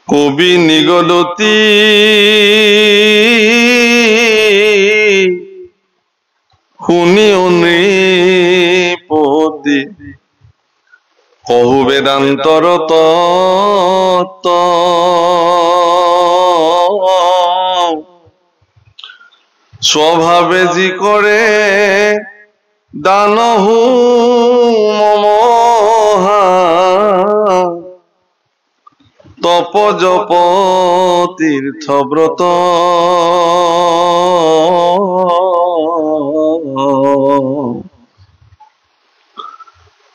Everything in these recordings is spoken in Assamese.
কবি নিগদতি শুনি নৃপতি কহু বেদান্তৰ তত্ত্ব স্বভাৱে যি কৰে দানহু মমহা তপ জপ তীৰ্থ ব্ৰত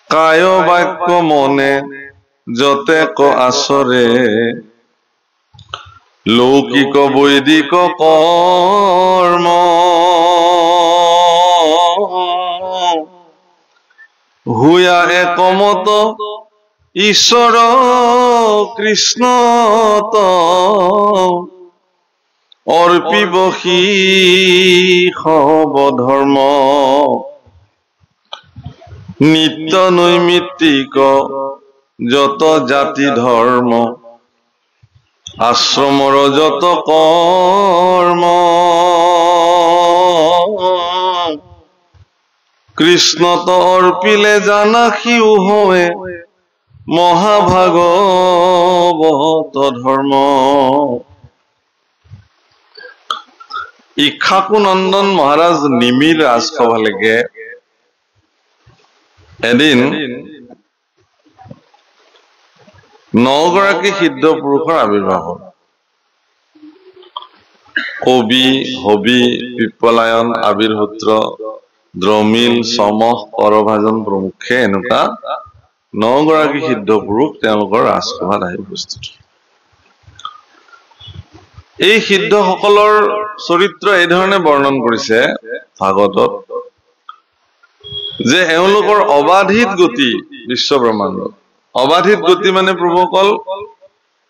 কায় বাক্য মনে যতে ক আচৰে লৌকিক বৈদিক কৰ্ম হুয়া একমত ঈশ্বৰ কৃষ্ণত অৰ্পিব সৰ্বধৰ্ম নিত্য নৈমিত্তিক যত জাতি ধৰ্ম আশ্ৰমৰ যত কৰ্ম কৃষ্ণত অৰ্পিলে জানা সিও হয় মহাভাগৱত ধৰ্ম। ইক্ষাকু নন্দন মহাৰাজ নিমিৰ ৰাজসভালৈকে এদিন 9 গৰাকী সিদ্ধ পুৰুষৰ আবিৰ্ভাৱ হ'ল। কবি, হবি, পিপ্পলায়ন, আবিৰ্হোত্ৰ, দ্ৰমিল, চমহ, কৰভাজন প্ৰমুখ্যে এনেকুৱা 9 গৰাকী সিদ্ধ পুৰুষ তেওঁলোকৰ ৰাজসভাত আহি উপস্থিত। এই সিদ্ধসকলৰ চৰিত্ৰ এই ধৰণে বৰ্ণন কৰিছে ভাগৱতত যে এওঁলোকৰ অবাধিত গতি বিশ্ব ব্ৰহ্মাণ্ডত। অবাধিত গতি মানে প্ৰভুসকল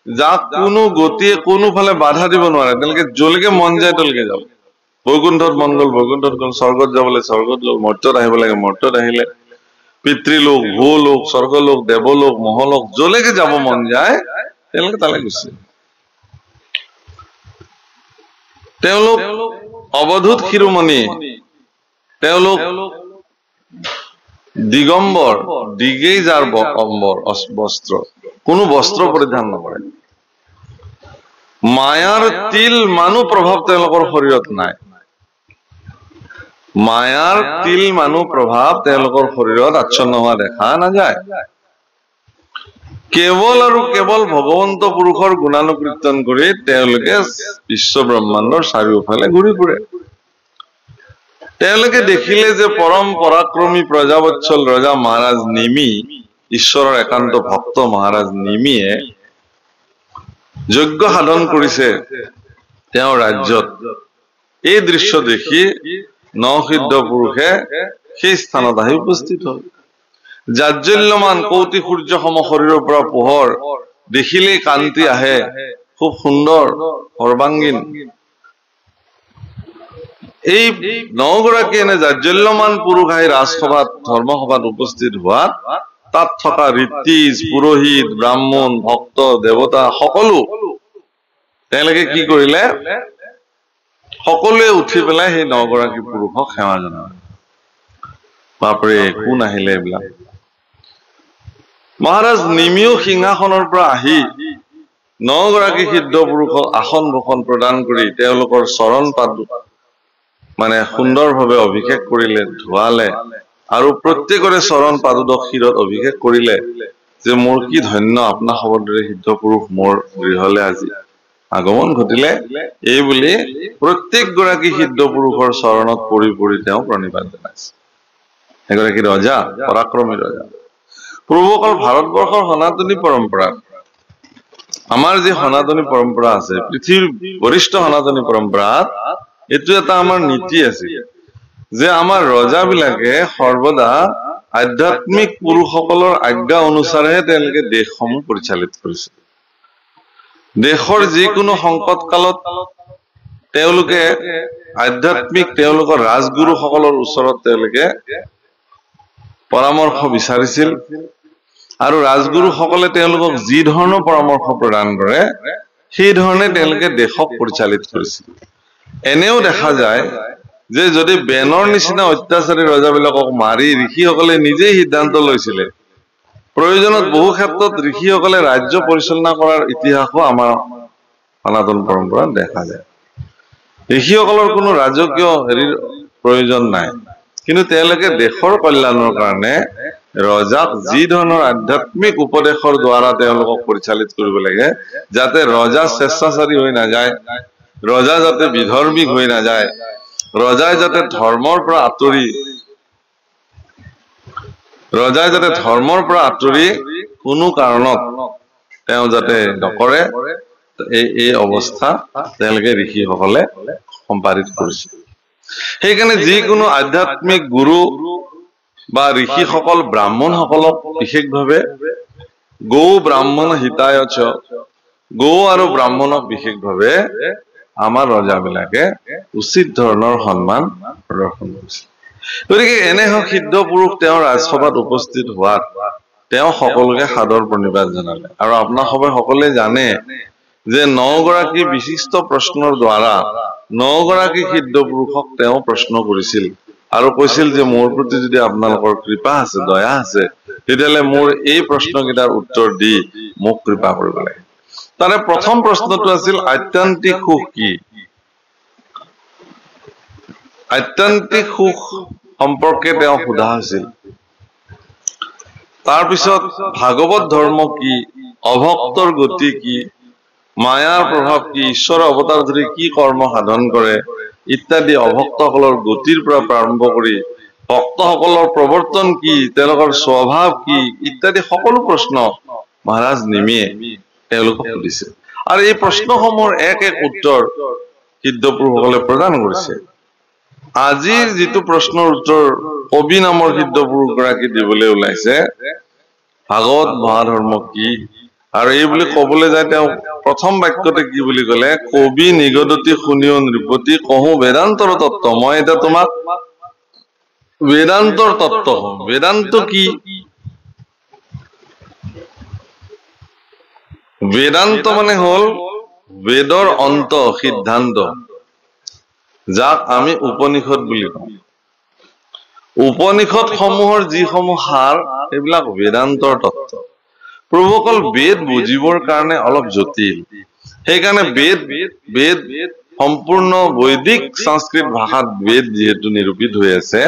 যাক কোনো গতিয়ে কোনোফালে বাধা দিব নোৱাৰে, তেওঁলোকে যলৈকে মন যায় তলৈকে যাব। বৈকুণ্ঠত মন গ'ল বৈকুণ্ঠত গ'ল, স্বৰ্গত যাবলৈ স্বৰ্গত গ'ল, মৰ্ত্যত আহিব লাগে মৰ্ত্যত আহিলে, পিতৃলোক, ভূলোক, স্বৰ্গলোক, দেৱলোক, মহলোক, যলৈকে যাব মন যায় তেওঁলোকে তালৈ গুচি। তেওঁলোক অৱধূত শিৰোমণি, তেওঁলোক দিগম্বৰ, দিগেই যাৰ অম্বৰ বস্ত্ৰ, কোনো বস্ত্ৰ পৰিধান নকৰে। মায়াৰ তিল মানুহ প্ৰভাৱ তেওঁলোকৰ শৰীৰত নাই। মায়াৰ তিল মানুহ প্ৰভাৱ তেওঁলোকৰ শৰীৰত আচ্ছন্ন হোৱা দেখা নাযায়। কেৱল আৰু কেৱল ভগৱন্ত পুৰুষৰ গুণানুকীৰ্তন কৰি তেওঁলোকে বিশ্ব ব্ৰহ্মাণ্ডৰ চাৰিওফালে ঘূৰি ফুৰে। তেওঁলোকে দেখিলে যে পৰম পৰাক্ৰমী প্ৰজাবৎসল ৰজা মহাৰাজ নিমি, ঈশ্বৰৰ একান্ত ভক্ত মহাৰাজ নিমিয়ে যজ্ঞ সাধন কৰিছে তেওঁৰ ৰাজ্যত। এই দৃশ্য দেখি 9 সিদ্ধ পুৰুষে সেই স্থানত আহি উপস্থিত হল। জাজ্জল্যমান কৌটি সূৰ্য সম শৰীৰৰ পৰা পোহৰ দেখিলেই কান্তি আহে, খুব সুন্দৰ সৰ্বাংগীন। এই 9 গৰাকী এনে জাজ্জল্যমান পুৰুষ আহি ৰাজসভাত ধৰ্মসভাত উপস্থিত হোৱাত তাত থকা ঋত্বিজ, পুৰোহিত, ব্ৰাহ্মণ, ভক্ত, দেৱতা সকলো তেওঁলোকে কি কৰিলে, সকলোৱে উঠি পেলাই সেই 9 গৰাকী পুৰুষক সেৱা জনালে। বাপৰে কোন আহিলে এইবিলাক। মহাৰাজ নিমিও সিংহাসনৰ পৰা আহি 9 গৰাকী সিদ্ধ পুৰুষক আসন ভূষণ প্ৰদান কৰি তেওঁলোকৰ চৰণ পাদ মানে সুন্দৰভাৱে অভিষেক কৰিলে, ধুৱালে আৰু প্ৰত্যেকৰে চৰণ পাদুদক শিৰত অভিষেক কৰিলে যে মোৰ কি ধন্য আপোনাৰ খবৰ দৰে সিদ্ধ পুৰুষ মোৰ গৃহলে আজি আগমন ঘটিলে। এই বুলি প্ৰত্যেক গৰাকী সিদ্ধ পুৰুষৰ চৰণত পৰি পৰি তেওঁ প্ৰণিপাত জনাইছে। এগৰাকী ৰজা, পৰাক্ৰমী ৰজা। প্ৰভুসকল ভাৰতবৰ্ষৰ সনাতনী পৰম্পৰা, আমাৰ যি সনাতনী পৰম্পৰা আছে, পৃথিৱীৰ বৰিষ্ঠ সনাতনী পৰম্পৰাত এইটো এটা আমাৰ নীতি আছে যে আমাৰ ৰজাবিলাকে সৰ্বদা আধ্যাত্মিক পুৰুষসকলৰ আজ্ঞা অনুসাৰেহে তেওঁলোকে দেশসমূহ পৰিচালিত কৰিছে। দেশৰ যিকোনো সংকট কালত তেওঁলোকে আধ্যাত্মিক তেওঁলোকৰ ৰাজগুৰুসকলৰ ওচৰত তেওঁলোকে পৰামৰ্শ বিচাৰিছিল আৰু ৰাজগুৰুসকলে তেওঁলোকক যি ধৰণৰ পৰামৰ্শ প্ৰদান কৰে সেই ধৰণে তেওঁলোকে দেশক পৰিচালিত কৰিছিল। এনেও দেখা যায় যে যদি বেনৰ নিচিনা অত্যাচাৰী ৰজাবিলাকক মাৰি ঋষিসকলে নিজেই সিদ্ধান্ত লৈছিলে, প্ৰয়োজনত বহু ক্ষেত্ৰত ঋষিসকলে ৰাজ্য পৰিচালনা কৰাৰ ইতিহাসো আমাৰ সনাতন পৰম্পৰাত দেখা যায়। ঋষিসকলৰ কোনো ৰাজকীয় হেৰিৰ প্ৰয়োজন নাই, কিন্তু তেওঁলোকে দেশৰ কল্যাণৰ কাৰণে ৰজাক যি ধৰণৰ আধ্যাত্মিক উপদেশৰ দ্বাৰা তেওঁলোকক পৰিচালিত কৰিব লাগে, যাতে ৰজা স্বেচ্ছাচাৰী হৈ নাযায়, ৰজা যাতে বিধৰ্মী হৈ নাযায়, ৰজাই যাতে ধৰ্মৰ পৰা আঁতৰি কোনো কাৰণত তেওঁ যাতে নকৰে, এই অৱস্থা তেওঁলোকে ঋষিসকলে সম্পাদিত কৰিছিল। সেইকাৰণে যিকোনো আধ্যাত্মিক গুৰু বা ঋষিসকল ব্ৰাহ্মণসকলক বিশেষভাৱে গৌ ব্ৰাহ্মণ হিতায় চ, গৌ আৰু ব্ৰাহ্মণক বিশেষভাৱে আমাৰ ৰজাবিলাকে উচিত ধৰণৰ সন্মান প্ৰদৰ্শন কৰিছিল। গতিকে এনে সিদ্ধ পুৰুষ তেওঁ ৰাজসভাত উপস্থিত হোৱাত তেওঁ সকলোকে সাদৰ প্ৰণিপাত জনালে। আৰু আপোনাৰ সকলোৱে জানে যে 9 গৰাকী বিশিষ্ট প্ৰশ্নৰ দ্বাৰা 9 গৰাকী সিদ্ধ পুৰুষক তেওঁ প্ৰশ্ন কৰিছিল আৰু কৈছিল যে মোৰ প্ৰতি যদি আপোনালোকৰ কৃপা আছে, দয়া আছে, তেতিয়াহ'লে মোৰ এই প্ৰশ্নকেইটাৰ উত্তৰ দি মোক কৃপা কৰিব লাগে। তাৰে প্ৰথম প্ৰশ্নটো আছিল আত্যন্তিক সুখ কি? আত্যন্তিক সুখ সম্পৰ্কে তেওঁ সোধা হৈছিল। তাৰপিছত ভাগৱত ধৰ্ম কি, অভক্তৰ গতি কি, মায়াৰ প্ৰভাৱ কি, ঈশ্বৰৰ অৱতাৰ ধৰি কি কৰ্ম সাধন কৰে ইত্যাদি, অভক্তসকলৰ গতিৰ পৰা প্ৰাৰম্ভ কৰি ভক্তসকলৰ প্ৰৱৰ্তন কি, তেওঁলোকৰ স্বভাৱ কি ইত্যাদি সকলো প্ৰশ্ন মহাৰাজ নিমিয়ে তেওঁলোকক সুধিছে। আৰু এই প্ৰশ্নসমূহৰ এক উত্তৰ সিদ্ধ পুৰুষসকলে প্ৰদান কৰিছে। আজিৰ যিটো প্ৰশ্নৰ উত্তৰ কবি নামৰ সিদ্ধ পুৰুষ গৰাকী দিবলৈ ওলাইছে, ভাগৱত মহাধৰ্ম কি, আৰু এই বুলি কবলৈ যায় তেওঁ প্ৰথম বাক্যতে কি বুলি কলে, কবি নিগদতি শুনিও নৃপতি কহো বেদান্তৰ তত্ত্ব। মই এতিয়া তোমাক বেদান্তৰ তত্ত্ব কওঁ। বেদান্ত কি? বেদান্ত মানে হল বেদৰ অন্ত সিদ্ধান্ত, যাক আমি উপনিষদ বুলি কওঁ। উপনিষদ সমূহৰ যিসমূহ সাৰ সেইবিলাক বেদান্তৰ তত্ত্ব। প্ৰভুসকল বেদ বুজিবৰ কাৰণে অলপ জটিল, সেইকাৰণে বেদ সম্পূৰ্ণ বৈদিক সংস্কৃত ভাষাত বেদ যিহেতু নিৰূপিত হৈ আছে,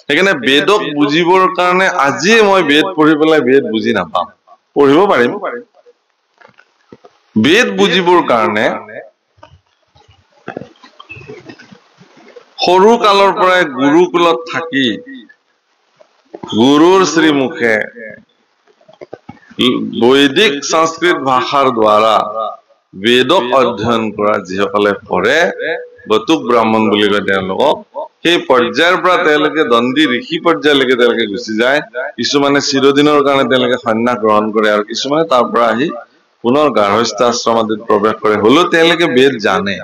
সেইকাৰণে বেদক বুজিবৰ কাৰণে আজিয়ে মই বেদ পঢ়ি পেলাই বেদ বুজি নাপাম, পঢ়িব পাৰিম। বেদ বুজিবৰ কাৰণে সৰু কালৰ পৰাই গুৰুকুলত থাকি গুৰুৰ শ্ৰীমুখে বৈদিক সংস্কৃত ভাষাৰ দ্বাৰা বেদক অধ্যয়ন কৰা যিসকলে পঢ়ে, বতুক ব্ৰাহ্মণ বুলি কয় তেওঁলোকক, সেই পৰ্যায়ৰ পৰা তেওঁলোকে দণ্ডী ঋষি পৰ্যায়লৈকে তেওঁলোকে গুচি যায়। কিছুমানে চিৰদিনৰ কাৰণে তেওঁলোকে সন্ন্যাস গ্ৰহণ কৰে আৰু কিছুমানে তাৰ পৰা আহি পুনৰ গাৰ্হস্থ্য আশ্ৰম আদিত প্ৰৱেশ কৰে। হলেও তেওঁলোকে বেদ জানে,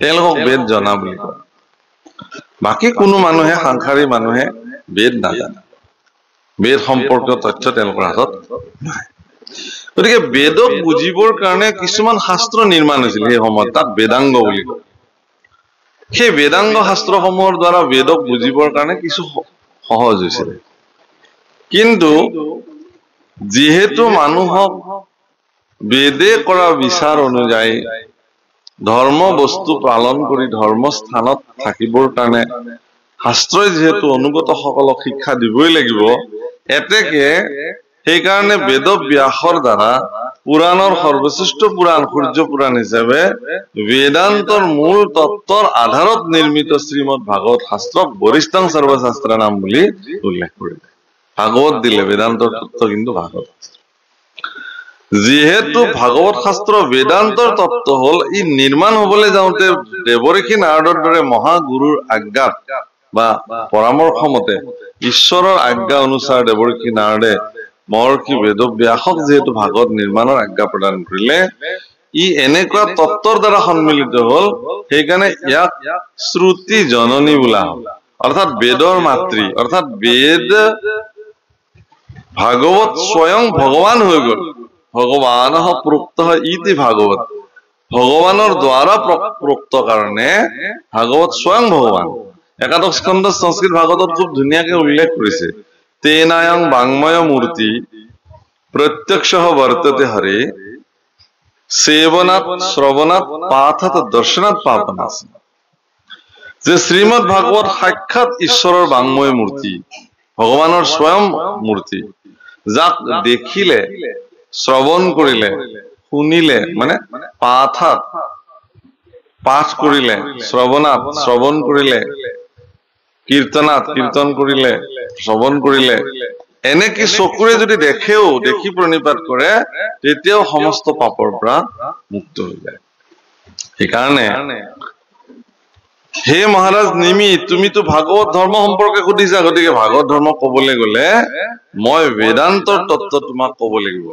তেওঁলোকক বেদ জনা বুলি কয়। বাকী কোনো মানুহে, সাংসাৰী মানুহে বেদ নাজানে, বেদ সম্পৰ্কীয় তথ্য তেওঁলোকৰ হাতত নাই। গতিকে বেদক বুজিবৰ কাৰণে কিছুমান শাস্ত্ৰ নিৰ্মাণ হৈছিল সেই সময়ত, তাক বেদাংগ বুলি কয়। সেই বেদাংগ শাস্ত্ৰসমূহৰ দ্বাৰা বেদক বুজিবৰ কাৰণে কিছু সহজ হৈছিল। কিন্তু যিহেতু মানুহক বেদে কৰা বিচাৰ অনুযায়ী ধৰ্ম বস্তু পালন কৰি ধৰ্মস্থানত থাকিবৰ কাৰণে শাস্ত্ৰই যিহেতু অনুগতসকলক শিক্ষা দিবই লাগিব, এতেকে সেইকাৰণে বেদ ব্যাসৰ দ্বাৰা পুৰাণৰ সৰ্বশ্ৰেষ্ঠ পুৰাণ সূৰ্য পুৰাণ হিচাপে বেদান্তৰ মূল তত্ত্বৰ আধাৰত নিৰ্মিত শ্ৰীমদ ভাগৱত শাস্ত্ৰক বৰিষ্ঠং সৰ্বশাস্ত্ৰ নাম বুলি উল্লেখ কৰিলে। ভাগৱত দিলে, বেদান্তৰ তত্ত্ব কিন্তু ভাগৱত। যিহেতু ভাগৱত শাস্ত্ৰ বেদান্তৰ তত্ত্ব হল, ই নিৰ্মাণ হবলৈ যাওঁতে দেৱঋষি নাৰদৰ দৰে মহাগুৰুৰ আজ্ঞাত বা পৰামৰ্শ মতে ঈশ্বৰৰ আজ্ঞা অনুসাৰ দেৱঋষি নাৰদে মহৰ্ষি বেদব্যাসক যিহেতু ভাগৱত নিৰ্মাণৰ আজ্ঞা প্ৰদান কৰিলে, ই এনেকুৱা তত্ত্বৰ দ্বাৰা সন্মিলিত হল, সেইকাৰণে ইয়াক শ্ৰুতি জননী বোলা হল, অৰ্থাৎ বেদৰ মাতৃ, অৰ্থাৎ বেদ ভাগৱত স্বয়ং ভগৱান হৈ গল। ভগৱান প্ৰোক্ত ইতি ভাগৱত, ভগৱানৰ দ্বাৰা প্ৰোক্ত কাৰণে ভাগৱত স্বয়ং ভগৱান। একাদশ স্কন্ধ সংস্কৃত ভাগৱতত খুব ধুনীয়াকে উল্লেখ কৰিছে, তেনায়ং বাংময় মূৰ্তি প্ৰত্যক্ষ বৰ্ততে হৰে সেবনাত শ্ৰৱণাত পাঠত দৰ্শনাত পাপনাস। যে শ্ৰীমদ ভাগৱত সাক্ষাৎ ঈশ্বৰৰ বাংময় মূৰ্তি, ভগৱানৰ স্বয়ং মূৰ্তি, যাক দেখিলে, শ্ৰৱণ কৰিলে, শুনিলে, মানে পাঠাত পাঠ কৰিলে, শ্ৰৱণাত শ্ৰৱণ কৰিলে, কীৰ্তনাত কীৰ্তন কৰিলে, শ্ৰৱণ কৰিলে, এনেকে চকুৰে যদি দেখেও, দেখি প্ৰণিপাত কৰে, তেতিয়াও সমস্ত পাপৰ পৰা মুক্ত হৈ যায়। সেইকাৰণে হে মহাৰাজ নিমি, তুমিতো ভাগৱত ধৰ্ম সম্পৰ্কে সুধিছা, গতিকে ভাগৱত ধৰ্ম কবলৈ গলে মই বেদান্তৰ তত্ত্ব তোমাক কব লাগিব।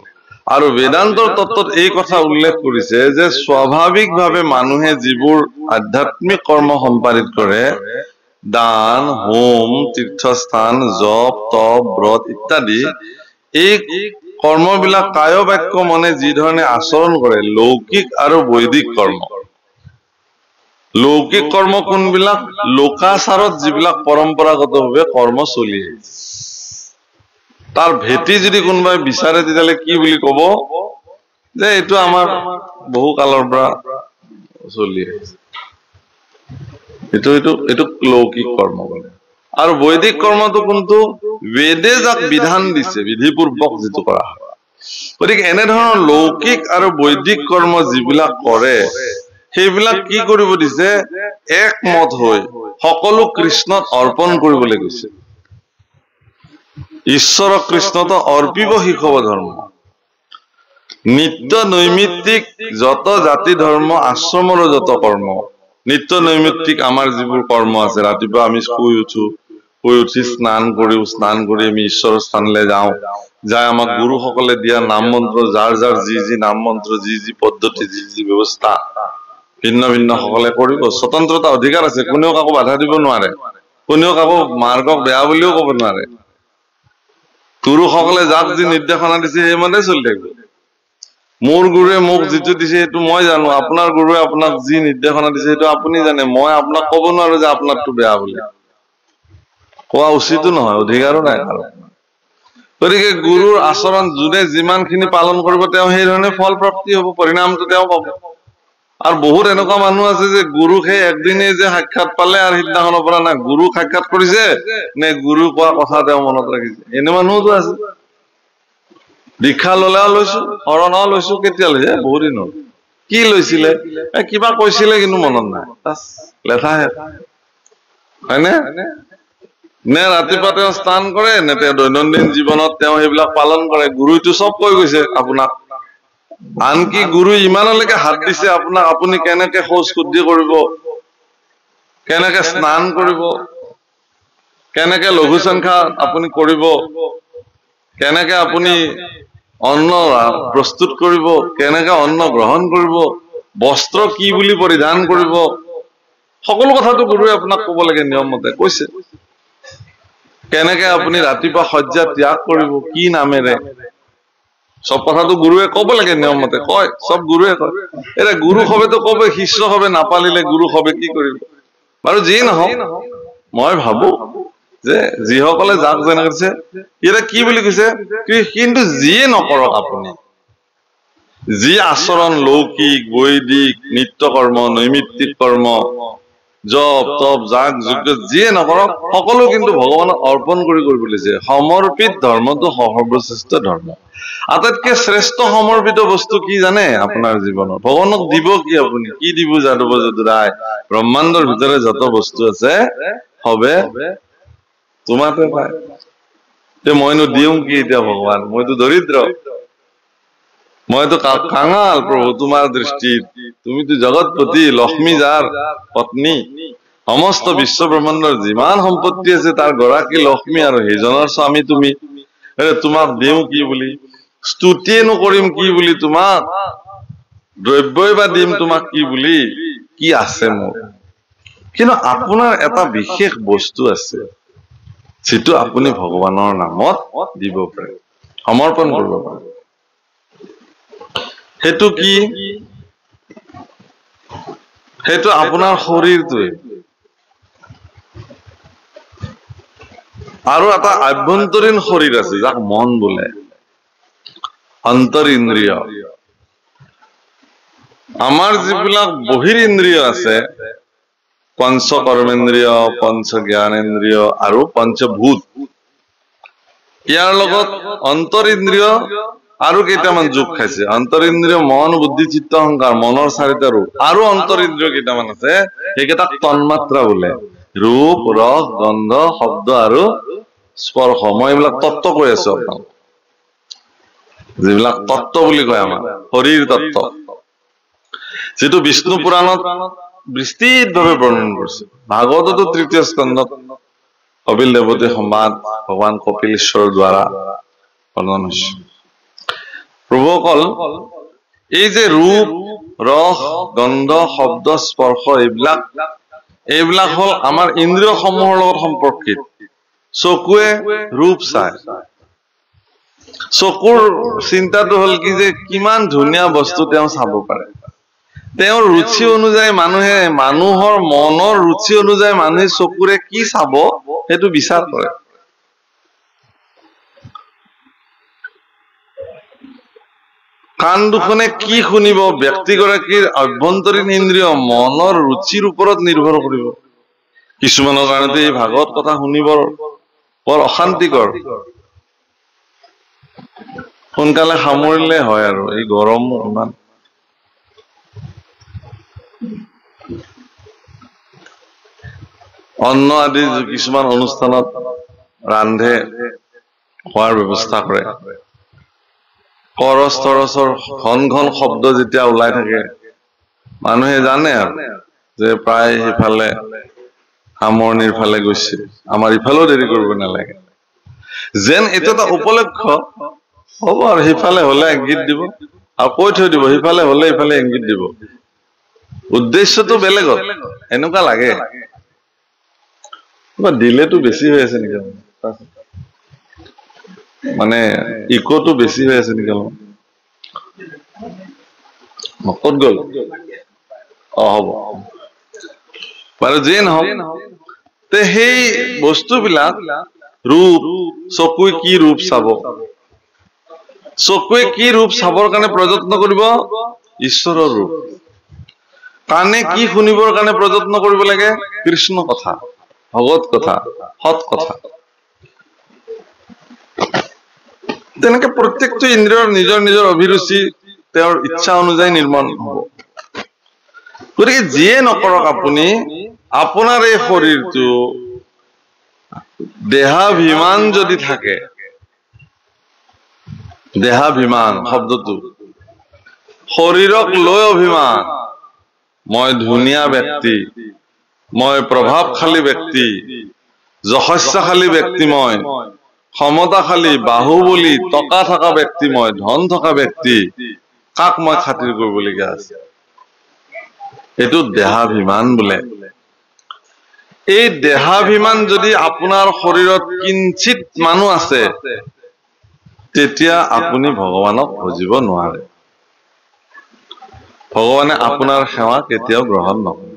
আৰু বেদান্তৰ তত্ত্বত এই কথা উল্লেখ কৰিছে যে স্বাভাৱিকভাৱে মানুহে যিবোৰ আধ্যাত্মিক কৰ্ম সম্পাদিত কৰে, দান, হোম, তীৰ্থস্থান, জপ, তপ, ব্ৰত ইত্যাদি, এই কৰ্মবিলাক কায় বাক্য মনে যি ধৰণে আচৰণ কৰে, লৌকিক আৰু বৈদিক কৰ্ম। লৌকিক কৰ্ম কোনবিলাক? লোকাচাৰত যিবিলাক পৰম্পৰাগতভাৱে কৰ্ম চলি আহিছে, তাৰ ভেটি যদি কোনোবাই বিচাৰে তেতিয়াহ'লে কি বুলি কব? যে এইটো আমাৰ বহু কালৰ পৰা চলি আহিছে, এইটো লৌকিক কৰ্ম বোলে। আৰু বৈদিক কৰ্মটো কোনটো? বেদে যাক বিধান দিছে, বিধিপূৰ্বক যিটো কৰা হয়। গতিকে এনেধৰণৰ লৌকিক আৰু বৈদিক কৰ্ম যিবিলাক কৰে, সেইবিলাক কি কৰিব দিছে? একমত হৈ সকলো কৃষ্ণত অৰ্পণ কৰিবলৈ কৈছে। ঈশ্বৰক কৃষ্ণত অৰ্পিব শিকব ধৰ্ম। নিত্য নৈমিত্তিক যত জাতি ধৰ্ম, আশ্ৰমৰ যত কৰ্ম, নিত্য নৈমিত্তিক আমাৰ যিবোৰ কৰ্ম আছে, ৰাতিপুৱা আমি শুই উঠি স্নান কৰি আমি ঈশ্বৰৰ স্থানলৈ যাওঁ, যাই আমাক গুৰুসকলে দিয়া নাম মন্ত্ৰ, যাৰ যি নাম মন্ত্ৰ, যি পদ্ধতি, যি ব্যৱস্থা ভিন্ন ভিন্ন সকলে কৰিব, স্বতন্ত্ৰতা অধিকাৰ আছে, কোনেও কাকো বাধা দিব নোৱাৰে, কোনেও কাকো মাৰ্গক বেয়া বুলিও কব নোৱাৰে। গুৰুসকলে যাক যি নিৰ্দেশনা দিছে সেইমতে চলি থাকিব। মোৰ গুৰুৱে মোক যিটো দিছে সেইটো মই জানো, আপোনাৰ গুৰুৱে আপোনাক যি নিৰ্দেশনা দিছে সেইটো আপুনি জানে, মই আপোনাক কব নোৱাৰো যে আপোনাৰটো বেয়া বুলি, কোৱা উচিতো নহয়, অধিকাৰো নাই। গতিকে গুৰুৰ আচৰণ যোনে যিমান খিনি পালন কৰিব, তেওঁ সেই ধৰণে ফল প্ৰাপ্তি হব, পৰিণামটো তেওঁ পাব। আৰু বহুত এনেকুৱা মানুহ আছে যে গুৰুক সেই একদিনেই যে সাক্ষাৎ পালে আৰু সিদিনাখনৰ পৰা না গুৰুক সাক্ষাৎ কৰিছে নে গুৰু কোৱা কথা তেওঁ মনত ৰাখিছে, এনে মানুহতো আছে। দীক্ষা ললেও লৈছো, শৰণও লৈছো, কেতিয়া লৈছে? বহুত দিন হল। কি লৈছিলে? কিবা কৈছিলে কিন্তু মনত নাই, লেঠাহে, হয়নে? নে ৰাতিপুৱা তেওঁ স্নান কৰে, নে তেওঁ দৈনন্দিন জীৱনত তেওঁ সেইবিলাক পালন কৰে? গুৰুটো চব কৈ গৈছে আপোনাক, আনকি গুৰু ইমানলৈকে হাত দিছে আপোনাক, আপুনি কেনেকে শৌচ শুদ্ধি কৰিব, কেনেকে স্নান কৰিব, কেনেকে লঘু সংখ্যা আপুনি কৰিব, কেনেকে আপুনি অন্ন প্ৰস্তুত কৰিব, কেনেকে অন্ন গ্ৰহণ কৰিব, বস্ত্ৰ কি বুলি পৰিধান কৰিব, সকলো কথাটো গুৰুৱে আপোনাক কব লাগে, নিয়ম মতে কৈছে। কেনেকে আপুনি ৰাতিপুৱা শয্যা ত্যাগ কৰিব, কি নামেৰে, সব কথাটো গুৰুৱে কব লাগে, নিয়ম মতে কয়, সব গুৰুৱে কয়। এতিয়া গুৰু সবেতো কব, শিষ্য সবে নাপালিলে গুৰু সবে কি কৰিব? বাৰু যি নহওক, মই ভাবো যে যিসকলে যাক যেনে কৰিছে, এতিয়া কি বুলি কৈছে? কিন্তু যিয়ে নকৰক আপুনি, যি আচৰণ লৌকিক, বৈদিক, নিত্য কৰ্ম, নৈমিত্তিক কৰ্ম, জপ তপ যাগ যজ্ঞ যিয়ে নকৰক, সকলো কিন্তু ভগৱানক অৰ্পণ কৰিব দিছে। সমৰ্পিত ধৰ্মটো সৰ্বশ্ৰেষ্ঠ ধৰ্ম। আটাইতকৈ শ্ৰেষ্ঠ সমৰ্পিত বস্তু কি জানে? আপোনাৰ জীৱনত ভগৱানক দিব কি? আপুনি কি দিব? যাদৱ যদুৰায়, ব্ৰহ্মাণ্ডৰ ভিতৰে যত বস্তু আছে সবে তোমাকে পায়। মইনো দিওঁ কি এতিয়া ভগৱান? মইতো দৰিদ্ৰ, মইতো কাঙাল প্ৰভু তোমাৰ দৃষ্টিত, তুমিতো জগতপতি, লক্ষ্মী যাৰ পত্নী, সমস্ত বিশ্ব ব্ৰহ্মাণ্ডৰ যিমান সম্পত্তি আছে তাৰ গৰাকী লক্ষ্মী, আৰু সেইজনৰ স্বামী তুমি। তোমাক দিওঁ কি বুলি? স্তুতিয়েনো কৰিম কি বুলি তোমাক? দ্ৰব্যই বা দিম তোমাক কি বুলি, কি আছে মোৰ। কিন্তু আপোনাৰ এটা বিশেষ বস্তু আছে যিটো আপুনি ভগৱানৰ নামত দিব পাৰে, সমৰ্পণ কৰিব পাৰে। সেইটো কি? সেইটো আপোনাৰ শৰীৰটোৱে। আৰু এটা আভ্যন্তৰীণ শৰীৰ আছে যাক মন বোলে, অন্তৰ ইন্দ্ৰিয়। আমাৰ যিবিলাক বহিৰ ইন্দ্ৰিয় আছে, পঞ্চ কৰ্মেন্দ্ৰিয়, পঞ্চ জ্ঞানেন্দ্ৰিয় আৰু পঞ্চভূত, ইয়াৰ লগত অন্তৰ ইন্দ্ৰিয় আৰু কেইটামান যোগ খাইছে। অন্তৰ ইন্দ্ৰিয় মন, বুদ্ধি, চিত্ত, অহংকাৰ, মনৰ 4টা ৰূপ। আৰু অন্তৰ ইন্দ্ৰিয় কেইটামান আছে, সেইকেইটাক তন্মাত্ৰা বোলে। ৰূপ, ৰস, গন্ধ, শব্দ আৰু স্পৰ্শ। মই এইবিলাক তত্ত্ব কৈ আছো আপোনাক, যিবিলাক তত্ত্ব বুলি কয় আমাৰ শৰীৰ তত্ত্ব, যিটো বিষ্ণু পুৰাণত বিস্তৃতভাৱে বৰ্ণন কৰিছে। ভাগৱততো 3য় স্কন্ধত কপিল দেৱতী সংবাদ ভগৱান কপিলেশ্বৰৰ দ্বাৰা বৰ্ণন হৈছে। প্ৰভুসকল, এই যে ৰূপ, ৰস, গন্ধ, শব্দ, স্পৰ্শ, এইবিলাক হল আমাৰ ইন্দ্ৰিয় সমূহৰ লগত সম্পৰ্কিত। চকুৱে ৰূপ চায়, চকুৰ চিন্তাটো হল কি যে কিমান ধুনীয়া বস্তু তেওঁ চাব পাৰে। তেওঁৰ ৰুচি অনুযায়ী মানুহৰ মনৰ ৰুচি অনুযায়ী মানুহে চকুৰে কি চাব সেইটো বিচাৰ কৰে। কাণ দুখনে কি শুনিব, ব্যক্তিগৰাকীৰ আভ্যন্তৰীণ ইন্দ্ৰিয় মনৰ ৰুচিৰ ওপৰত নিৰ্ভৰ কৰিব। কিছুমানৰ কাৰণেতো এই ভাগৱত কথা শুনিবৰ বৰ অশান্তিকৰ, সোনকালে সামৰিলে হয় আৰু এই গৰম ইমান। অন্ন আদি কিছুমান অনুষ্ঠানত ৰান্ধে, খোৱাৰ ব্যৱস্থা কৰে। কৰচ তৰচৰ ঘন ঘন শব্দ যেতিয়া ওলাই থাকে, মানুহে জানে আৰু যে প্ৰায় সিফালে সামৰণিৰ ফালে গৈছে, আমাৰ ইফালেও দেৰি কৰিব নালাগে। যেন এইটো এটা উপলক্ষ হ'ব আৰু সিফালে হলে ইংগিত দিব আৰু কৈ থৈ দিব, সিফালে হলে ইফালে ইংগিত দিব। উদ্দেশ্যটো বেলেগত, এনেকুৱা লাগে। দিলেতো বেছি হৈ আছে নেকি, মানে ইকোটো বেছি হৈ আছে নেকি? ক'ত গল? হ'ব বাৰু, যিয়ে নহওক, সেই বস্তুবিলাক ৰূপ, চকুৱে কি ৰূপ চাব, চকুৱে কি ৰূপ চাবৰ কাৰণে প্ৰযত্ন কৰিব? ঈশ্বৰৰ ৰূপ। কাণে কি শুনিবৰ কাৰণে প্ৰযত্ন কৰিব লাগে? কৃষ্ণ কথা, ভগৱত কথা, সৎ কথা। তেনেকে প্ৰত্যেকটো ইন্দ্ৰিয়ৰ নিজৰ নিজৰ অভিৰুচি তেওঁৰ ইচ্ছা অনুযায়ী নিৰ্মাণ হব। গতিকে যিয়ে নকৰক আপুনি, আপোনাৰ এই শৰীৰটো দেহাভিমান যদি থাকে, দেহাভিমান শব্দটো শৰীৰক লৈ অভিমান, মই ধুনীয়া ব্যক্তি, মই প্ৰভাৱশালী ব্যক্তি, যশস্যাশালী ব্যক্তি, মই ক্ষমতাশালী, বাহুবলী, টকা থকা ব্যক্তি, মই ধন থকা ব্যক্তি, কাক মই খাতিৰ কৰিবলগীয়া আছে? এইটো দেহাভিমান বোলে। এই দেহাভিমান যদি আপোনাৰ শৰীৰত কিঞ্চিত মানুহ আছে, তেতিয়া আপুনি ভগৱানক ভজিব নোৱাৰে। ভগৱানে আপোনাৰ সেৱা কেতিয়াও গ্ৰহণ নকৰে।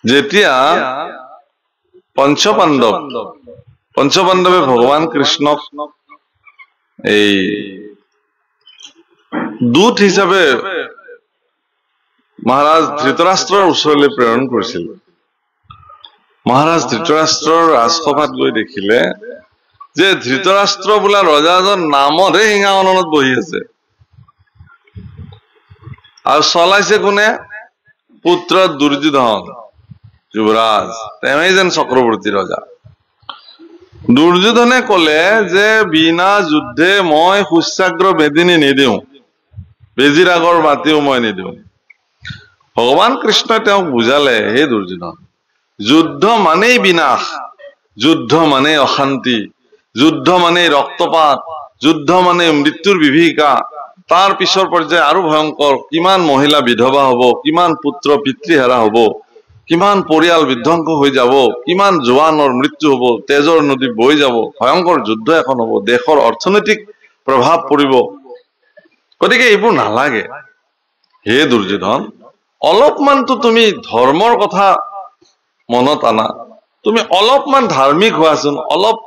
যেতিয়া পঞ্চপাণ্ডৱে ভগৱান কৃষ্ণক এই দূত হিচাপে মহাৰাজ ধৃতৰাষ্ট্ৰৰ ওচৰলৈ প্ৰেৰণ কৰিছিল। মহাৰাজ ধৃতৰাষ্ট্ৰৰ ৰাজসভাত গৈ দেখিলে যে ধৃতৰাষ্ট্ৰ বোলা ৰজাজন নামতহে সিংহাসনত বহি আছে, আৰু চলাইছে কোনে? পুত্ৰ দুৰ্যোধন যুৱৰাজ, তেওঁই যেন চক্ৰৱৰ্তী ৰজা। দুৰ্যোধনে কলে যে বিনা যুদ্ধে মই সুস্যাগ্ৰ বেদিনী নিদিওঁ, বেজিৰ আগৰ বাতিও মই নিদিওঁ। ভগৱান কৃষ্ণই তেওঁক বুজালে, হে দুৰ্যোধন, যুদ্ধ মানেই বিনাশ, যুদ্ধ মানেই অশান্তি, যুদ্ধ মানেই ৰক্তপাত, যুদ্ধ মানে মৃত্যুৰ বিভীষিকা, তাৰ পিছৰ পৰ্যায়ে আৰু ভয়ংকৰ, কিমান মহিলা বিধৱা হব, কিমান পুত্ৰ পিতৃহাৰা হব, কিমান পৰিয়াল বিধ্বংস হৈ যাব, কিমান জোৱানৰ মৃত্যু হব, তেজৰ নদী বৈ যাব, ভয়ংকৰ যুদ্ধ এখন হব, দেশৰ অৰ্থনৈতিক প্ৰভাৱ পৰিব। গতিকে এইবোৰ নালাগে। হে দুৰ্যোধন, অলপমানতো তুমি ধৰ্মৰ কথা মনত আনা, তুমি অলপমান ধাৰ্মিক হোৱাচোন, অলপ।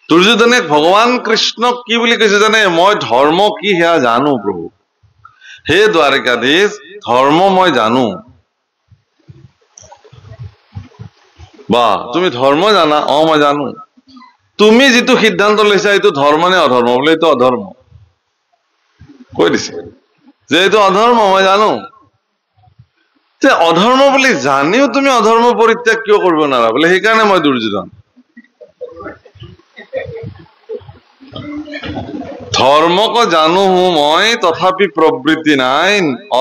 দুৰ্যোধনে ভগৱান কৃষ্ণক কি বুলি কৈছে জানে? মই ধৰ্ম কি সেয়া জানো প্ৰভু। হে দ্বাৰকাধীশ, ধৰ্ম মই জানো। বা তুমি ধৰ্ম জানা? মই জানো। তুমি যিটো সিদ্ধান্ত লৈছা এইটো ধৰ্ম নে অধৰ্ম? বোলে এইটো অধৰ্ম। কৈ দিছে যে এইটো অধৰ্ম, মই জানো। যে অধৰ্ম বুলি জানিও তুমি অধৰ্ম পৰিত্যাগ কিয় কৰিব নোৱাৰা? বোলে সেইকাৰণে মই দুৰ্যোধন। ধৰ্মক জানো মই, তথাপি প্ৰবৃত্তি নাই,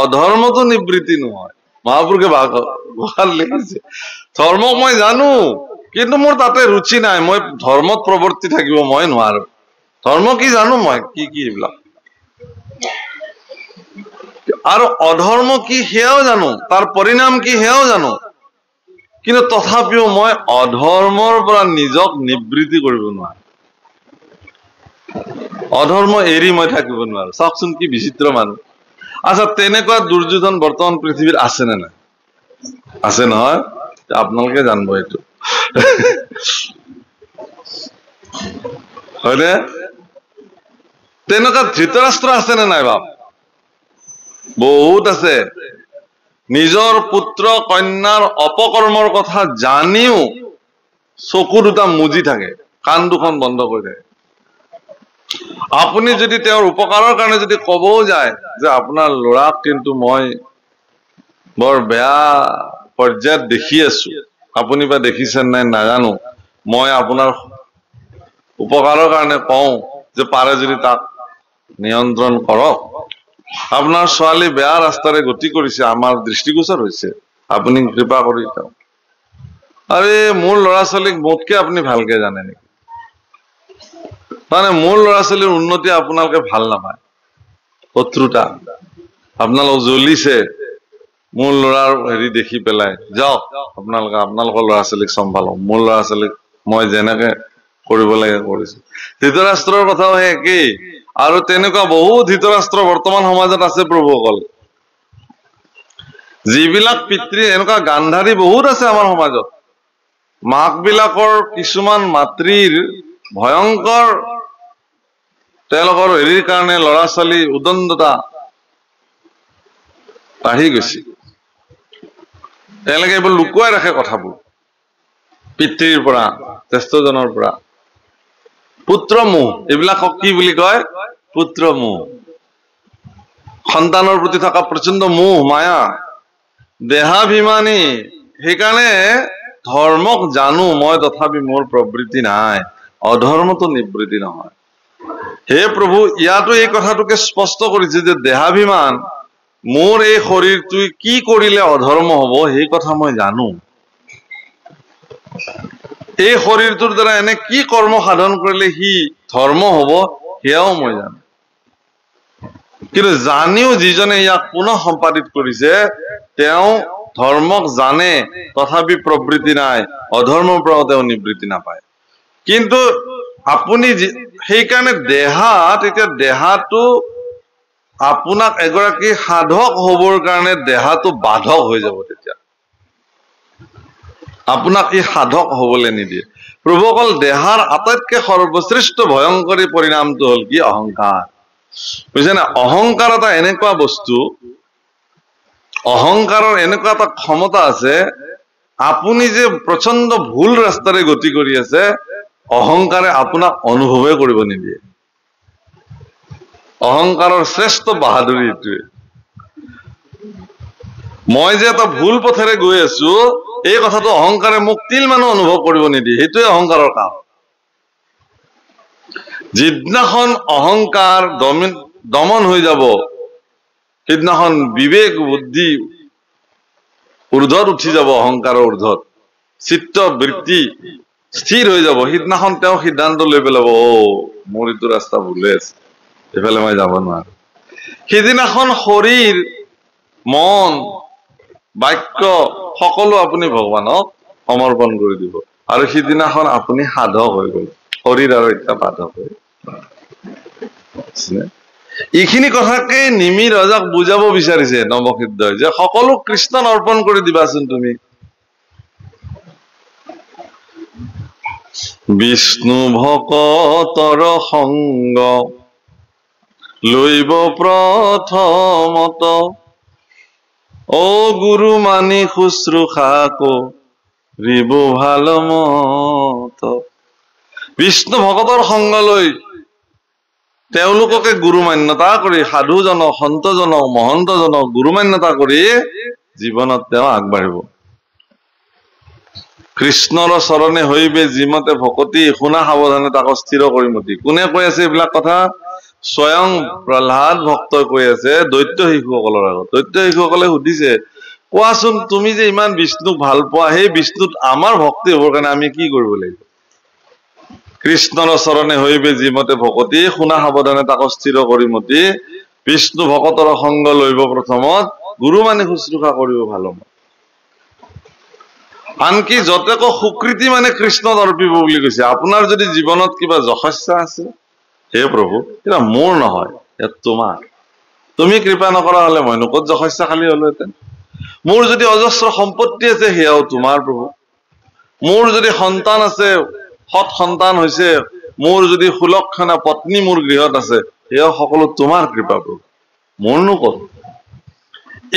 অধৰ্মতো নিবৃত্তি নহয়। মহাপুৰুষে ভাষাত লিখিছে, ধৰ্মক মই জানো কিন্তু মোৰ তাতে ৰুচি নাই, মই ধৰ্মত প্ৰবৰ্তি থাকিব মই নোৱাৰো। ধৰ্ম কি জানো মই, কি কি এইবিলাক, আৰু অধৰ্ম কি সেয়াও জানো, তাৰ পৰিণাম কি সেয়াও জানো, কিন্তু তথাপিও মই অধৰ্মৰ পৰা নিজক নিবৃত্তি কৰিব নোৱাৰো। অধৰ্ম এৰি মই থাকিব নোৱাৰো। চাওকচোন কি বিচিত্ৰ মানুহ। আচ্ছা, তেনেকুৱা দুৰ্যোধন বৰ্তমান পৃথিৱীত আছে নে নাই? আছে নহয়? আপোনালোকে জানিব এইটো। হয়নে? তেনেকুৱা ধৃতৰাষ্ট্ৰ আছে নে নাই বাপ? বহুত আছে। নিজৰ পুত্ৰ কন্যাৰ অপকৰ্মৰ কথা জানিও চকু দুটা মুজি থাকে, কাণ দুখন বন্ধ কৰি থাকে। আপুনি যদি তেওঁৰ উপকাৰৰ কাৰণে যদি কবও যায় যে আপোনাৰ ল'ৰাক কিন্তু মই বৰ বেয়া পৰ্যায়ত দেখি আছো, আপুনি বা দেখিছেন নাই নাজানো, মই আপোনাৰ উপকাৰৰ কাৰণে কওঁ যে পাৰে যদি তাক নিয়ন্ত্ৰণ কৰক। আপোনাৰ ছোৱালী বেয়া ৰাস্তাৰে গতি কৰিছে, আমাৰ দৃষ্টিগোচৰ হৈছে, আপুনি কৃপা কৰি চাওক। আৰে মোৰ ল'ৰা ছোৱালীক মোতকে আপুনি ভালকে জানে নেকি? মানে মোৰ ল'ৰা ছোৱালীৰ উন্নতি আপোনালোকে ভাল নাপায়, শত্ৰুতা। আপোনালোক জ্বলিছে মোৰ ল'ৰাৰ হেৰি দেখি পেলাই, যাওক আপোনালোকৰ ল'ৰা ছোৱালীক চম্ভালক, মোৰ ল'ৰা ছোৱালীক মই যেনেকে কৰিব লাগে কৰিছো। ধৃতৰাষ্ট্ৰৰ কথাও সেই একেই। আৰু তেনেকুৱা বহু ধৃতৰাষ্ট্ৰ বৰ্তমান সমাজত আছে প্ৰভুসকল। যিবিলাক পিতৃ এনেকুৱা গান্ধাৰী বহুত আছে আমাৰ সমাজত। মাক বিলাকৰ কিছুমান মাতৃৰ ভয়ংকৰ তেওঁলোকৰ হেৰিৰ কাৰণে ল'ৰা ছোৱালী উদণ্ডতা বাঢ়ি গৈছে। তেওঁলোকে এইবোৰ লুকুৱাই ৰাখে কথাবোৰ পিতৃৰ পৰা, জ্যেষ্ঠজনৰ পৰা। পুত্ৰ মোহ, এইবিলাকক কি বুলি কয়? পুত্ৰ মোহ। সন্তানৰ প্ৰতি থকা প্ৰচণ্ড মোহ মায়া, দেহাভিমানী। সেইকাৰণে ধৰ্মক জানো মই, তথাপি মোৰ প্ৰবৃত্তি নাই, অধৰ্মতো নিবৃত্তি নহয়। হে প্ৰভু, ইয়াতো এই কথাটোকে স্পষ্ট কৰিছে যে দেহাভিমান, মোৰ এই শৰীৰটোৱে কি কৰিলে অধৰ্ম হব সেই কথা মই জানো। এই শৰীৰটোৰ দ্বাৰা এনে কি কৰ্ম সাধন কৰিলে সি ধৰ্ম হব সেয়াও মই জানো। কিন্তু জানিও যিজনে ইয়াক পুনঃ সম্পাদিত কৰিছে তেওঁ ধৰ্মক জানে, তথাপি প্ৰবৃত্তি নাই, অধৰ্মৰ পৰাও তেওঁ নিবৃত্তি নাপায়। কিন্তু আপুনি সেইকাৰণে দেহাত, এতিয়া দেহাটো আপোনাক এগৰাকী সাধক হবৰ কাৰণে দেহাটো বাধক হৈ যাব। তেতিয়া আপোনাক ই সাধক হবলৈ নিদিয়ে। প্ৰভুসকল, দেহাৰ আটাইতকৈ সৰ্বশ্ৰেষ্ঠ ভয়ংকৰী পৰিণামটো হল কি? অহংকাৰ। বুজিছে না? অহংকাৰ এটা এনেকুৱা বস্তু অহংকাৰৰ এনেকুৱা এটা ক্ষমতা আছে, আপুনি যে প্ৰচণ্ড ভুল ৰাস্তাৰে গতি কৰি আছে, অহংকাৰে আপোনাক অনুভৱে কৰিব নিদিয়ে। অহংকাৰৰ শ্ৰেষ্ঠ বাহাদুৰি এইটোৱে। মই যে এটা ভুল পথেৰে গৈ আছো, এই কথাটো অহংকাৰে মোক তিল মানুহ অনুভৱ কৰিব নিদিয়ে। সেইটোৱে অহংকাৰৰ কাম। যিদিনাখন অহংকাৰ দমন হৈ যাব, সেইদিনাখন বিবেক বুদ্ধি ঊৰ্ধত উঠি যাব, অহংকাৰৰ ঊৰ্ধত চিত্ত বৃত্তি স্থিৰ হৈ যাব। সিদিনাখন তেওঁ সিদ্ধান্ত লৈ পেলাব, মোৰ এইটো ৰাস্তা ভুলে আছে, এইফালে মই যাব নোৱাৰো। সিদিনাখন শৰীৰ, মন, বাক্য সকলো আপুনি ভগৱানক সমৰ্পণ কৰি দিব, আৰু সিদিনাখন আপুনি সাধক হৈ গ'ল, শৰীৰ আৰু এতিয়া সাধক হৈ। এইখিনি কথাকে নিমি ৰজাক বুজাব বিচাৰিছে নৱসিদ্ধই, যে সকলো কৃষ্ণক অৰ্পণ কৰি দিবাচোন তুমি। বিষ্ণু ভকতৰ সংগ লৈব প্ৰথমত, অ গুৰু মানি শুশ্ৰূষা কৰিব ভাল মত। বিষ্ণু ভকতৰ সংগ লৈ তেওঁলোককে গুৰু মান্যতা কৰি, সাধুজনক, সন্তজনক, মহন্তজনক গুৰু মান্যতা কৰি জীৱনত তেওঁ আগবাঢ়িব। কৃষ্ণৰ চৰণে হৈবে যিমতে ভকতি, শুনা সাৱধানে তাক স্থিৰ কৰি মতি। কোনে কৈ আছে এইবিলাক কথা? স্বয়ং প্ৰহ্লাদ ভক্তই কৈ আছে দৈত্য শিশুসকলৰ আগত। দৈত্য শিশুসকলে সুধিছে, কোৱাচোন তুমি যে ইমান বিষ্ণুক ভাল পোৱা, সেই বিষ্ণুত আমাৰ ভক্তি হবৰ কাৰণে আমি কি কৰিব লাগিব? কৃষ্ণৰ চৰণে হৈবে যিমতে ভকতি, শুনা সাৱধানে তাক স্থিৰ কৰি মতি। বিষ্ণু ভকতৰ সংগ লৈব প্ৰথমত, গুৰু মানি শুশ্ৰূষা কৰিব ভাল মত। আনকি যতেক সুকৃতি মানে কৃষ্ণত অৰ্পিব বুলি কৈছে। আপোনাৰ যদি জীৱনত কিবা যশস্যা আছে, হে প্ৰভু, কিবা মোৰ নহয়, ইয়াত তোমাৰ। তুমি কৃপা নকৰা হলে মইনো ক'ত যশস্যা খালী হলোহেঁতেন। মোৰ যদি অজস্ৰ সম্পত্তি আছে, সেয়াও তোমাৰ প্ৰভু। মোৰ যদি সন্তান আছে, সৎ সন্তান হৈছে, মোৰ যদি সুলক্ষণা পত্নী মোৰ গৃহত আছে, সেয়াও সকলো তোমাৰ কৃপা প্ৰভু, মোৰনো ক'ত।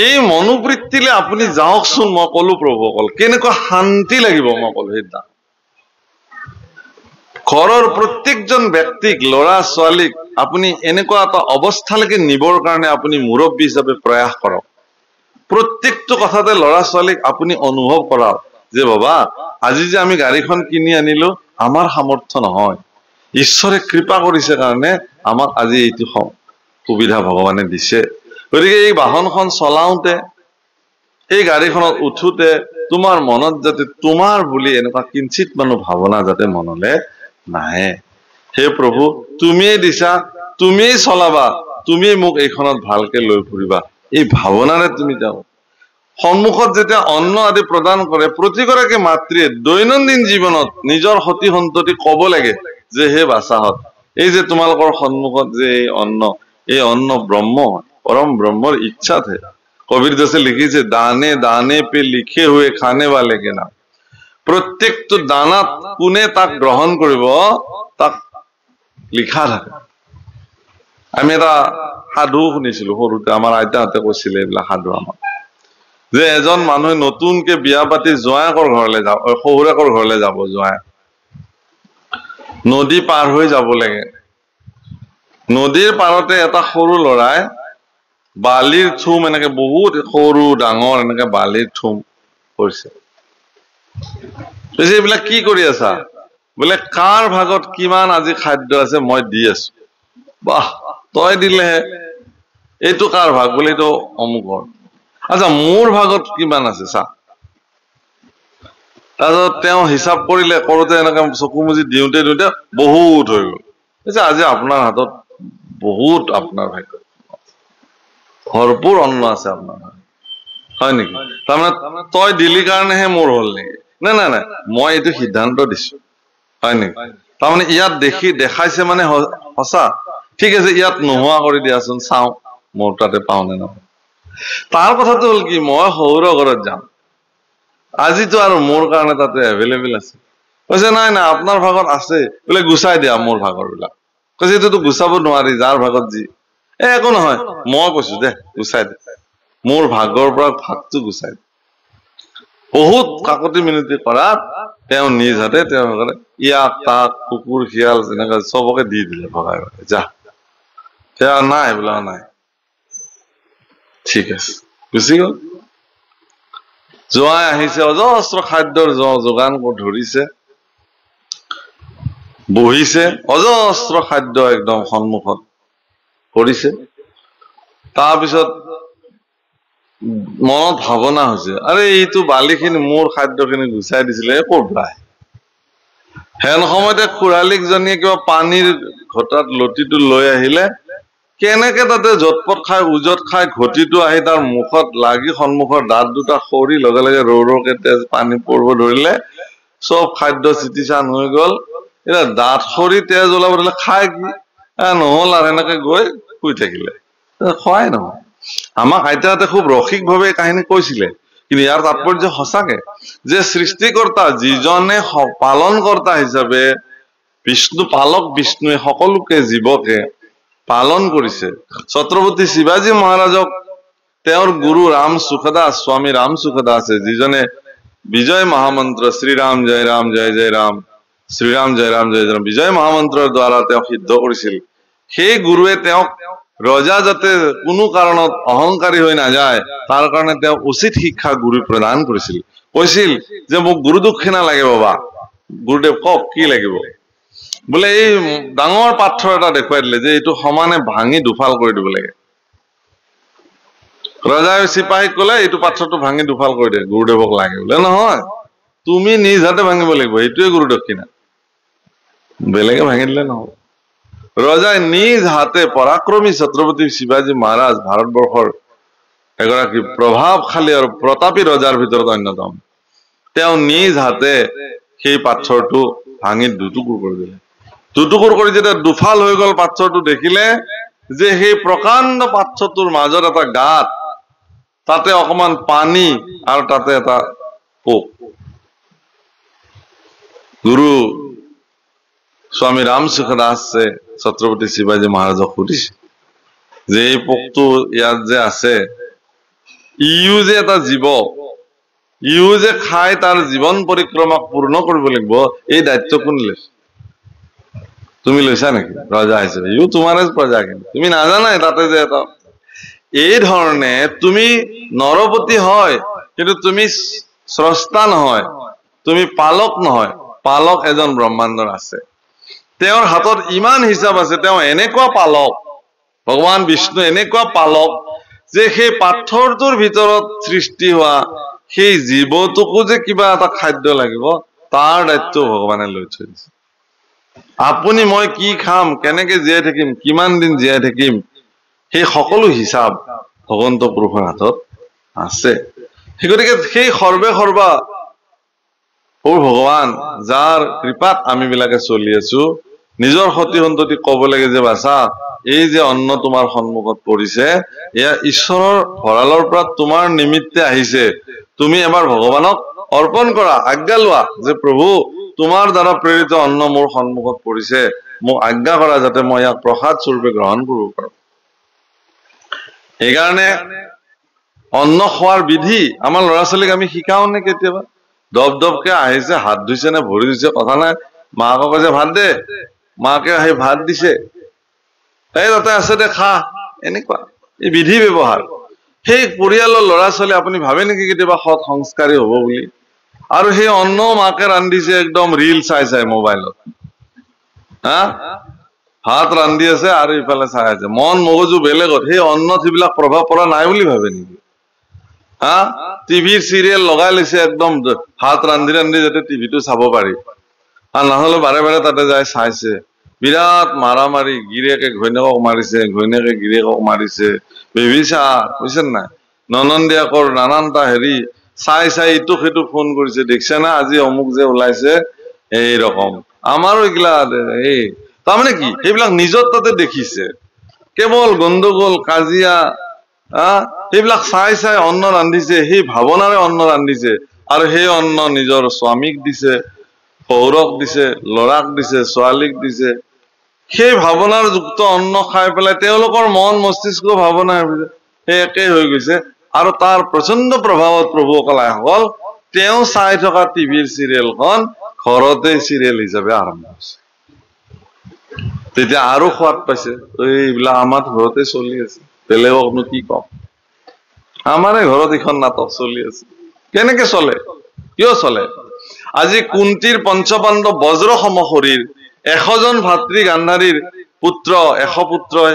এই মনোবৃত্তিলে আপুনি যাওকচোন, মই কলো প্ৰভুসকল, কেনেকুৱা শান্তি লাগিব মই কলো সেইদিনা। ঘৰৰ প্ৰত্যেকজন ব্যক্তিক, ল'ৰা ছোৱালীক আপুনি এনেকুৱা এটা অৱস্থালৈকে নিবৰ কাৰণে আপুনি মুৰব্বী হিচাপে প্ৰয়াস কৰক। প্ৰত্যেকটো কথাতে ল'ৰা ছোৱালীক আপুনি অনুভৱ কৰাওক যে বাবা, আজি যে আমি গাড়ীখন কিনি আনিলো, আমাৰ সামৰ্থ্য নহয়, ঈশ্বৰে কৃপা কৰিছে কাৰণে আমাক আজি এইটো সুবিধা ভগৱানে দিছে। গতিকে এই বাহনখন চলাওতে, এই গাড়ীখনত উঠোতে তোমাৰ মনত যাতে তোমাৰ বুলি এনেকুৱা কিঞ্চিত মানুহ ভাৱনা যাতে মনলে নাহে। হে প্ৰভু, তুমিয়ে দিছা, তুমিয়ে চলাবা, তুমি মোক এইখনত ভালকে লৈ ফুৰিবা, এই ভাৱনাৰে তুমি যাও। সন্মুখত যেতিয়া অন্ন আদি প্ৰদান কৰে, প্ৰতিগৰাকী মাতৃয়ে দৈনন্দিন জীৱনত নিজৰ সতি সন্ততি কব লাগে যে হে বাচাহত, এই যে তোমালোকৰ সন্মুখত যে এই অন্ন ব্ৰহ্ম, পৰম ব্ৰহ্মৰ ইচ্ছাত হে। কবিৰ দাসে লিখিছে, দানে দানে পে লিখে হুৱে খানে वाले के नाम। প্ৰত্যেকটো দানাত কোনে তাক গ্ৰহণ কৰিব, তাক লিখা থাকে। আমি এটা সাধু শুনিছিলো সৰুতে, আমাৰ আইতাহঁতে কৈছিলে এইবিলাক সাধু আমাক, যে এজন মানুহে নতুনকে বিয়া পাতি জোঁৱায়েকৰ ঘৰলৈ যাব, শহুৰেকৰ ঘৰলৈ যাব। জোঁৱাই নদী পাৰ হৈ যাব লাগে। নদীৰ পাৰতে এটা সৰু ল'ৰাই বালিৰ থুম, এনেকে বহুত সৰু ডাঙৰ এনেকে বালিৰ থুম কৰিছে। এইবিলাক কি কৰি আছা? বোলে কাৰ ভাগত কিমান আজি খাদ্য আছে মই দি আছো। বাহ, তই দিলেহে, এইটো কাৰ ভাগ? বোলে এইটো অমুকৰ। আচ্ছা, মোৰ ভাগত কিমান আছে চা। তাৰপিছত তেওঁ হিচাপ কৰিলে, কৰোতে এনেকে চকু মুজি দিওঁতে দিওঁতে বহুত হৈ গল। আজি আপোনাৰ হাতত বহুত, আপোনাৰ ভাগ্য ভৰপূৰ অন্ন আছে আপোনাৰ, হয় নেকি? তাৰমানে তই দিলি কাৰণেহে মোৰ হল নেকি? নাই নাই নাই, মই এইটো সিদ্ধান্ত দিছো, হয় নেকি? তাৰমানে ইয়াত দেখাইছে মানে সঁচা। ঠিক আছে, ইয়াত নোহোৱা কৰি দিয়াচোন, চাওঁ মোৰ তাতে পাওঁ নে নহয়। তাৰ কথাটো হল কি, মই শহুৰৰ ঘৰত যাম, আজিতো আৰু মোৰ কাৰণে তাতে এভেইলেবল আছে। কৈছে নাই নাই, আপোনাৰ ভাগত আছে, বোলে গুচাই দিয়া মোৰ ভাগৰ বিলাক। কৈছে এইটোতো গুচাব নোৱাৰি, যাৰ ভাগত যি। একো নহয়, মই কৈছো দে গুচাই দে। মোৰ ভাগৰ পৰা ভাগটো গুচাই বহুত কাকতি মিনতি কৰাত তেওঁ নিজ হাতে তেওঁলোকে ইয়াক তাক কুকুৰ শিয়াল যেনেকে চবকে দি দিলে ভগাই ভগাই যা সেয়া নাই বোলা নাই ঠিক আছে গুচি গল জোৱাই আহিছে অজস্ৰ খাদ্যৰ যোগান ধৰিছে বহিছে অজস্ৰ খাদ্য একদম সন্মুখত কৰিছে তাৰপিছত মনত ভাৱনা হৈছে আৰে এইটো বালিখিনি মোৰ খাদ্যখিনি গুচাই দিছিলে ক'ত পায় হেন সময়তে খুৰালিকজনীয়ে কিবা পানীৰ ঘটাত লটিটো লৈ আহিলে কেনেকে তাতে জটপট খাই উজত খাই ঘটিটো আহি তাৰ মুখত লাগি সন্মুখৰ দাঁত দুটা সৰি লগে লগে ৰৌ ৰৌকে তেজ পানী পৰিব ধৰিলে চব খাদ্য চিটিচান হৈ গল এতিয়া দাঁত সৰি তেজ ওলাব ধৰিলে খাই কি নহল আৰু এনেকে গৈ শুই থাকিলে খোৱাই নহয় আমাক আইতাহঁতে খুব ৰসিকভাৱে এই কাহিনী কৈছিলে কিন্তু ইয়াৰ তাৎপৰ্য সঁচাকে যে সৃষ্টিকৰ্তা যিজনে পালনকৰ্তা হিচাপে বিষ্ণু পালক বিষ্ণুৱে সকলোকে জীৱকে পালন কৰিছে ছত্ৰপতি শিৱাজী মহাৰাজক তেওঁৰ গুৰু ৰাম সুখদাস স্বামী ৰাম সুখদাসে যিজনে বিজয় মহামন্ত্ৰ শ্ৰীৰাম জয় ৰাম জয় জয় ৰাম শ্ৰীৰাম জয় ৰাম জয় জয় ৰাম বিজয় মহামন্ত্ৰৰ দ্বাৰা তেওঁ সিদ্ধ কৰিছিল সেই গুৰুৱে তেওঁক ৰজা যাতে কোনো কাৰণত অহংকাৰী হৈ নাযায় তাৰ কাৰণে তেওঁ উচিত শিক্ষা গুৰু প্ৰদান কৰিছিল কৈছিল যে মোক গুৰু দক্ষিণা লাগে বাবা গুৰুদেৱ কওক কি লাগিব বোলে এই ডাঙৰ পাথৰ এটা দেখুৱাই দিলে যে এইটো সমানে ভাঙি দুফাল কৰি দিব লাগে ৰজাই চিপাহীক কলে এইটো পাথৰটো ভাঙি দুফাল কৰি দিয়ে গুৰুদেৱক লাগে বোলে নহয় তুমি নিজ হাতে ভাঙিব লাগিব এইটোৱে গুৰু দক্ষিণা বেলেগে ভাঙি দিলে নহব ৰজাই নিজ হাতে পৰাক্ৰমী ছত্ৰপতি শিৱাজী মহাৰাজ ভাৰতবৰ্ষৰ এগৰাকী প্ৰভাৱশালী আৰু প্ৰতাপী ৰজাৰ ভিতৰত অন্যতম তেওঁ নিজ হাতে সেই পাথৰটো ভাঙি দুটুকুৰ কৰি দিলে দুটুকুৰ কৰি যেতিয়া দুফাল হৈ গল পাথৰটো দেখিলে যে সেই প্ৰকাণ্ড পাথৰটোৰ মাজত এটা গাঁত তাতে অকমান পানী আৰু তাতে এটা পোক গুৰু স্বামী ৰাম সুখদাসে ছত্ৰপতি শিৱাজী মহাৰাজক সুধিছে যে এই পোকটো ইয়াত যে আছে ইও যে এটা জীৱ ইও যে খাই তাৰ জীৱন পৰিক্ৰমাক পূৰ্ণ কৰিব লাগিব এই দায়িত্ব কোন লৈছে তুমি লৈছা নেকি ৰজা হিচাপে ইও তোমাৰে প্ৰজা কিন্তু তুমি নাজানাই তাতে যে এটা এই ধৰণে তুমি নৰপতি হয় কিন্তু তুমি স্ৰষ্টা নহয় তুমি পালক নহয় পালক এজন ব্ৰহ্মাণ্ডৰ আছে তেওঁৰ হাতত ইমান হিচাপ আছে তেওঁ এনেকুৱা পালক ভগৱান বিষ্ণু এনেকুৱা পালক যে সেই পাথৰটোৰ ভিতৰত সৃষ্টি হোৱা সেই জীৱটোকো যে কিবা এটা খাদ্য লাগিব তাৰ দায়িত্ব ভগৱানে লৈ থৈ দিছে আপুনি মই কি খাম কেনেকে জীয়াই থাকিম কিমান দিন জীয়াই থাকিম সেই সকলো হিচাপ ভগৱন্ত পুৰুষৰ হাতত আছে সেই গতিকে সেই সৰ্বে সৰ্বা ভগৱান যাৰ কৃপাত আমি বিলাকে চলি আছো নিজৰ সতি সন্ততি কব লাগে যে বাছা এই যে অন্ন তোমাৰ সন্মুখত পৰিছে এয়া ঈশ্বৰৰ ভঁৰালৰ পৰা তোমাৰ নিমিত্তে আহিছে তুমি এবাৰ ভগৱানক অৰ্পণ কৰা আজ্ঞা লোৱা যে প্ৰভু তোমাৰ দ্বাৰা প্ৰেৰিত অন্ন মোৰ সন্মুখত পৰিছে মোক আজ্ঞা কৰা যাতে মই ইয়াক প্ৰসাদ স্বৰূপে গ্ৰহণ কৰিব পাৰো সেইকাৰণে অন্ন খোৱাৰ বিধি আমাৰ ল'ৰা ছোৱালীক আমি শিকাও নে কেতিয়াবা দব দবকে আহিছে হাত ধুইছে নে ভৰি ধুইছে কথা নাই মাকক কৈছে ভাত দে মাকে আহি ভাত দিছে এই তাতে আছে দে খা এনেকুৱা এই বিধি ব্যৱহাৰ সেই পৰিয়ালৰ ল'ৰা ছোৱালী আপুনি ভাবে নেকি কেতিয়াবা সৎ সংস্কাৰী হব বুলি আৰু সেই অন্ন মাকে ৰান্ধিছে একদম ৰিল চাই চাই মোবাইলত হা ভাত ৰান্ধি আছে আৰু ইফালে চাই আছে মন মগজু বেলেগত সেই অন্নত সেইবিলাক প্ৰভাৱ পৰা নাই বুলি ভাবে নেকি হা টিভিৰ চিৰিয়েল লগাই লৈছে একদম ভাত ৰান্ধি ৰান্ধি যাতে টিভিটো চাব পাৰি আৰু নহলে বাৰে বাৰে তাতে যাই চাইছে বিৰাট মাৰামাৰি গিৰিয়েকে ঘৈণীয়েকক মাৰিছে ঘৈণীয়েকে গিৰিয়েকক মাৰিছে বেবিচাৰ বুজিছে নাই ননন্দিয়াকৰ নানানটা হেৰি চাই চাই ইটো সেইটো ফোন কৰিছে দেখিছে না আজি অমুক যে ওলাইছে এই ৰকম আমাৰো এইগিলা এই তাৰমানে কি সেইবিলাক নিজৰ তাতে দেখিছে কেৱল গণ্ডগোল কাজিয়া সেইবিলাক চাই চাই অন্ন ৰান্ধিছে সেই ভাৱনাৰে অন্ন ৰান্ধিছে আৰু সেই অন্ন নিজৰ স্বামীক দিছে শহুৰক দিছে ল'ৰাক দিছে ছোৱালীক দিছে সেই ভাৱনাৰ যুক্ত অন্ন খাই পেলাই তেওঁলোকৰ মন মস্তিষ্ক ভাৱনা সেই একেই হৈ গৈছে আৰু তাৰ প্ৰচণ্ড প্ৰভাৱত প্ৰভুসকল তেওঁ চাই থকা টিভিৰ চিৰিয়েলখন ঘৰতে চিৰিয়েল হিচাপে আৰম্ভ হৈছে। তেতিয়া আৰু সোৱাদ পাইছে, এইবিলাক আমাৰ ঘৰতে চলি আছে, বেলেগকনো কি কম, আমাৰে ঘৰত এখন নাটক চলি আছে। কেনেকে চলে, কিয় চলে? আজি কুন্তীৰ পঞ্চপাণ্ডৱ বজ্ৰ সম শৰীৰ, 100 জন ভাতৃ গান্ধাৰীৰ পুত্ৰ, 100 পুত্ৰই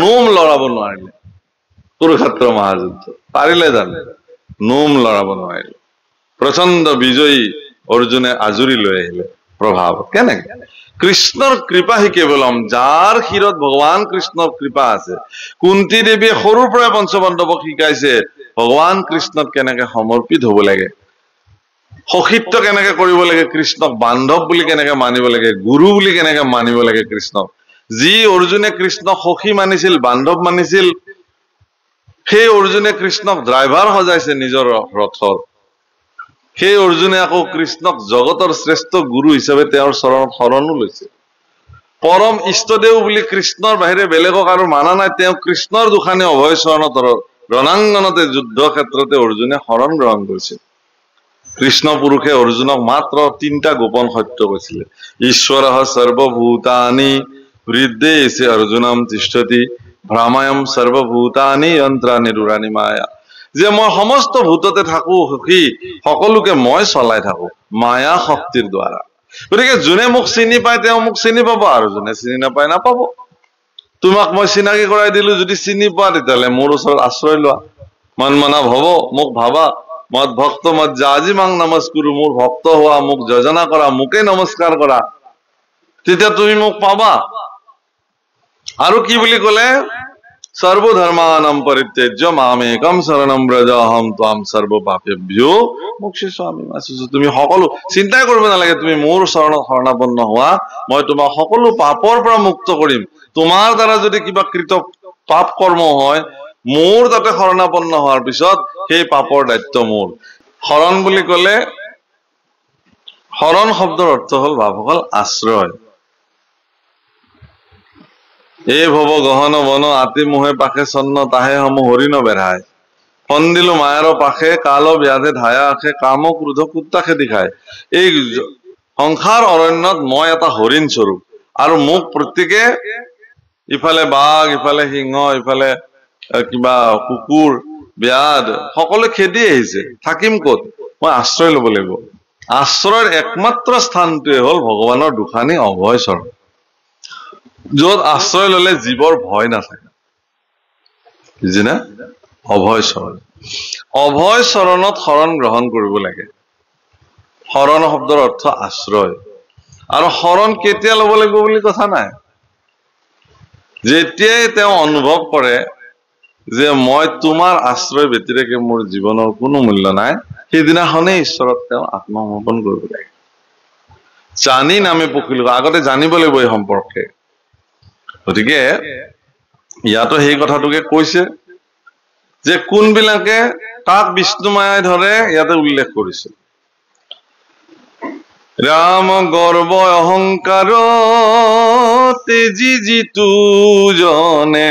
নোম লৰাব নোৱাৰিলে কুৰুক্ষেত্ৰ মহাযুদ্ধ। পাৰিলে জানো? নোম লৰাব নোৱাৰিলে। প্ৰচণ্ড বিজয়ী অৰ্জুনে আজুৰি লৈ আহিলে প্ৰভাৱ। কেনেকে? কৃষ্ণৰ কৃপা সি কেৱলম, যাৰ শিৰত ভগৱান কৃষ্ণৰ কৃপা আছে। কুন্তী দেৱীয়ে সৰুৰ পৰাই পঞ্চপাণ্ডৱক শিকাইছে ভগৱান কৃষ্ণত কেনেকে সমৰ্পিত হব লাগে, সখিত্ব কেনেকে কৰিব লাগে, কৃষ্ণক বান্ধৱ বুলি কেনেকে মানিব লাগে, গুৰু বুলি কেনেকে মানিব লাগে কৃষ্ণক। যি অৰ্জুনে কৃষ্ণক সখী মানিছিল, বান্ধৱ মানিছিল, সেই অৰ্জুনে কৃষ্ণক ড্ৰাইভাৰ সজাইছে নিজৰ ৰথৰ। সেই অৰ্জুনে আকৌ কৃষ্ণক জগতৰ শ্ৰেষ্ঠ গুৰু হিচাপে তেওঁৰ চৰণত শৰণো লৈছে। পৰম ইষ্টদেউ বুলি কৃষ্ণৰ বাহিৰে বেলেগক আৰু মানা নাই। তেওঁ কৃষ্ণৰ দুখানি অভয় চৰণত ৰণাংগনতে যুদ্ধ ক্ষেত্ৰতে অৰ্জুনে শৰণ গ্ৰহণ কৰিছিল। কৃষ্ণ পুৰুষে অৰ্জুনক মাত্ৰ 3টা গোপন সত্য কৈছিলে। ঈশ্বৰ সৰ্বভূতানি হৃদয়ে অৰ্জুনম তিষ্ঠতি, ভ্ৰামায়ম সৰ্বভূতানি যন্ত্ৰানি দুৰানি মায়া। যে মই সমস্ত ভূততে থাকো সখী, সকলোকে মই চলাই থাকো মায়া শক্তিৰ দ্বাৰা। গতিকে যোনে মোক চিনি পায় তেওঁ মোক চিনি পাব, আৰু যোনে চিনি নাপায় নাপাব। তোমাক মই চিনাকি কৰাই দিলো, যদি চিনি পোৱা তেতিয়াহ'লে মোৰ ওচৰত আশ্ৰয় লোৱা। মন মনা ভৱ, মোক ভাবা, মত ভক্ত মত জাজি মাং নমস্কুৰু, মোৰ ভক্ত হোৱা, মোক যোজনা কৰা, মোকে নমস্কাৰ কৰা, তেতিয়া তুমি মোক পাবা। আৰু কি বুলি কলে? সৰ্বধৰ্মানাম পৰিত্যাজ্য মামেকম শৰণম ব্ৰজ অহম ত্বাম সৰ্ব পাপেভ্যো মোক্ষয়িষ্যামি মা শুচি। তুমি সকলো চিন্তাই কৰিব নালাগে, তুমি মোৰ চৰণত শৰণাপন্ন হোৱা, মই তোমাক সকলো পাপৰ পৰা মুক্ত কৰিম। তোমাৰ দ্বাৰা যদি কিবা কৃত পাপ কৰ্ম হয়, মোৰ তাতে শৰণাপন্ন হোৱাৰ পিছত সেই পাপৰ দায়িত্ব মোৰ। শৰণ বুলি কলে, শৰণ শব্দৰ অৰ্থ হল ভাৱসকল আশ্ৰয়। এই ভৱ গহন বন আতি মোহে পাখে চন্ন, তাহে সম হৰিণ বেঢ়ায়। ফন্দিলো মায়াৰ পাখে, কাল ব্যাধে ধায়া আখে, কাম ক্ৰোধ কুত্তাকে দিখায়। এই সংসাৰ অৰণ্যত মই এটা হৰিণ স্বৰূপ, আৰু মোক প্ৰত্যেকে ইফালে বাঘ, ইফালে সিংহ, ইফালে কিবা কুকুৰ, ব্যাধ, সকলোৱে খেদি আহিছে। থাকিম কত? মই আশ্ৰয় লব লাগিব। আশ্ৰয়ৰ একমাত্ৰ স্থানটোৱে হল ভগৱানৰ দুখানি অভয় চৰণ, যত আশ্ৰয় ললে জীৱৰ ভয় নাথাকে। বুজিনা? অভয় চৰণ। অভয় চৰণত শৰণ গ্ৰহণ কৰিব লাগে। শৰণ শব্দৰ অৰ্থ আশ্ৰয়। আৰু শৰণ কেতিয়া লব লাগিব বুলি কথা নাই। যেতিয়াই তেওঁ অনুভৱ কৰে যে মই তোমাৰ আশ্ৰয় ব্যতিৰেকে মোৰ জীৱনৰ কোনো মূল্য নাই, সেইদিনাখনেই ঈশ্বৰত তেওঁ আত্মসমৰ্পণ কৰিব লাগে। জানি নামে পখিলো, আগতে জানিব লাগিব এই সম্পৰ্কে। গতিকে ইয়াতো সেই কথাটোকে কৈছে যে কোনবিলাকে কাক বিষ্ণুমায়াই ধৰে, ইয়াতে উল্লেখ কৰিছে। ৰাম গৰ্ব অহংকাৰ তেজি জিতু জনে,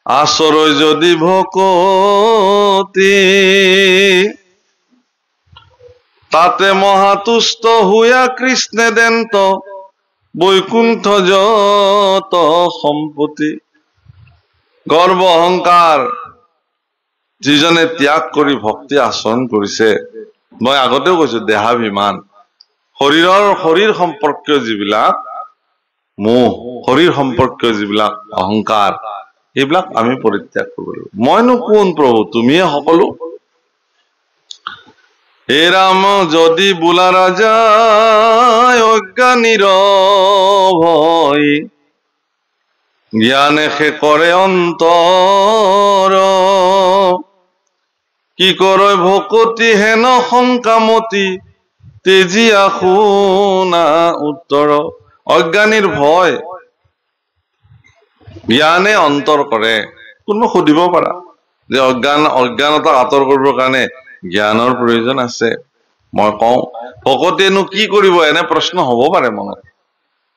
আশ্ৰয় যদি ভকতি, তাতে মহাতুষ্ট হুয়া কৃষ্ণে দেন্ত, বৈকুণ্ঠ যত সম্পত্তি। গৰ্ব অহংকাৰ যিজনে ত্যাগ কৰি ভক্তি আচৰণ কৰিছে, মই আগতেও কৈছো দেহাভিমান, শৰীৰ সম্পৰ্কীয় যিবিলাক মোহ, শৰীৰ সম্পৰ্কীয় যিবিলাক অহংকাৰ, এইবিলাক আমি পৰিত্যাগ কৰিব লাগিব। মইনো কোন প্ৰভু, তুমিয়ে সকলো। হে ৰাম যদি বোলা ৰাজা অজ্ঞানীৰ ভয়, জ্ঞানে সে কৰে অন্তৰ, কি কৰে ভকতি হেন শংকামতি, তেজিয়া শুনা উত্তৰ। অজ্ঞানীৰ ভয় জ্ঞানে অন্তৰ কৰে। কোনোবা সুধিব পাৰা যে অজ্ঞানতা আঁতৰ কৰিবৰ কাৰণে জ্ঞানৰ প্ৰয়োজন আছে। মই কওঁ ভকতিয়েনো কি কৰিব, এনে প্ৰশ্ন হব পাৰে মনত,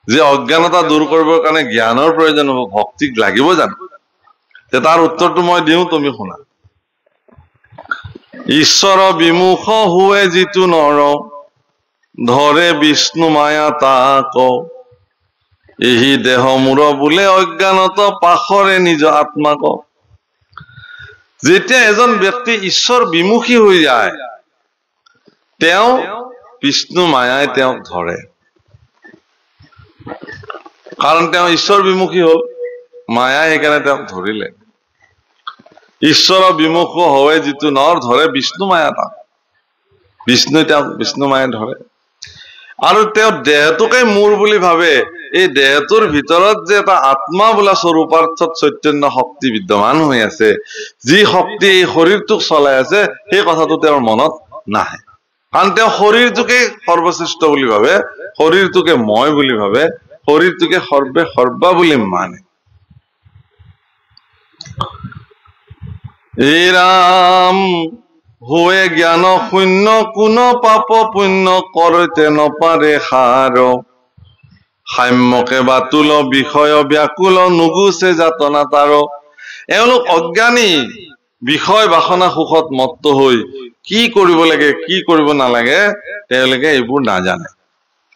যে অজ্ঞানতা দূৰ কৰিবৰ কাৰণে জ্ঞানৰ প্ৰয়োজন হব, ভক্তিক লাগিব জানো? তাৰ উত্তৰটো মই দিওঁ, তুমি শুনা। ঈশ্বৰ বিমুখ হুৱে যিটো নৰ ধৰে বিষ্ণু মায়া তাক এহি দেহ মূৰ বোলে অজ্ঞানত পাশৰে নিজ আত্মাক। যেতিয়া এজন ব্যক্তি ঈশ্বৰ বিমুখী হৈ যায় তেওঁ বিষ্ণু মায়াই তেওঁক ধৰে, কাৰণ তেওঁ ঈশ্বৰ বিমুখী হল, মায়াই সেইকাৰণে তেওঁক ধৰিলে। ঈশ্বৰ বিমুখ হয় যিটো নৰ ধৰে বিষ্ণু মায়া তাক, বিষ্ণুই তেওঁক বিষ্ণু মায়াই ধৰে। আৰু তেওঁ দেহটোকে মূৰ বুলি ভাবে। এই দেহটোৰ ভিতৰত যে এটা আত্মা বোলা স্বৰূপাৰ্থত চৈতন্য শক্তি বিদ্যমান হৈ আছে, যি শক্তি এই শৰীৰটোক চলাই আছে, সেই কথাটো তেওঁৰ মনত নাহে। কাৰণ তেওঁ শৰীৰটোকে সৰ্বশ্ৰেষ্ঠ বুলি ভাবে, শৰীৰটোকে মই বুলি ভাবে, শৰীৰটোকে সৰ্বে সৰ্বা বুলি মানে। এই ৰাম হৈ জ্ঞান শূন্য কোন পাপ পুণ্য কৰতে নপাৰে সাৰ সাম্যকে বাতুল বিষয় ব্যাকুল নুগুছে যাতনা তাৰ। এওঁলোক অজ্ঞানী, বিষয় বাসনা সুখত মত্ত হৈ কি কৰিব লাগে কি কৰিব নালাগে তেওঁলোকে এইবোৰ নাজানে,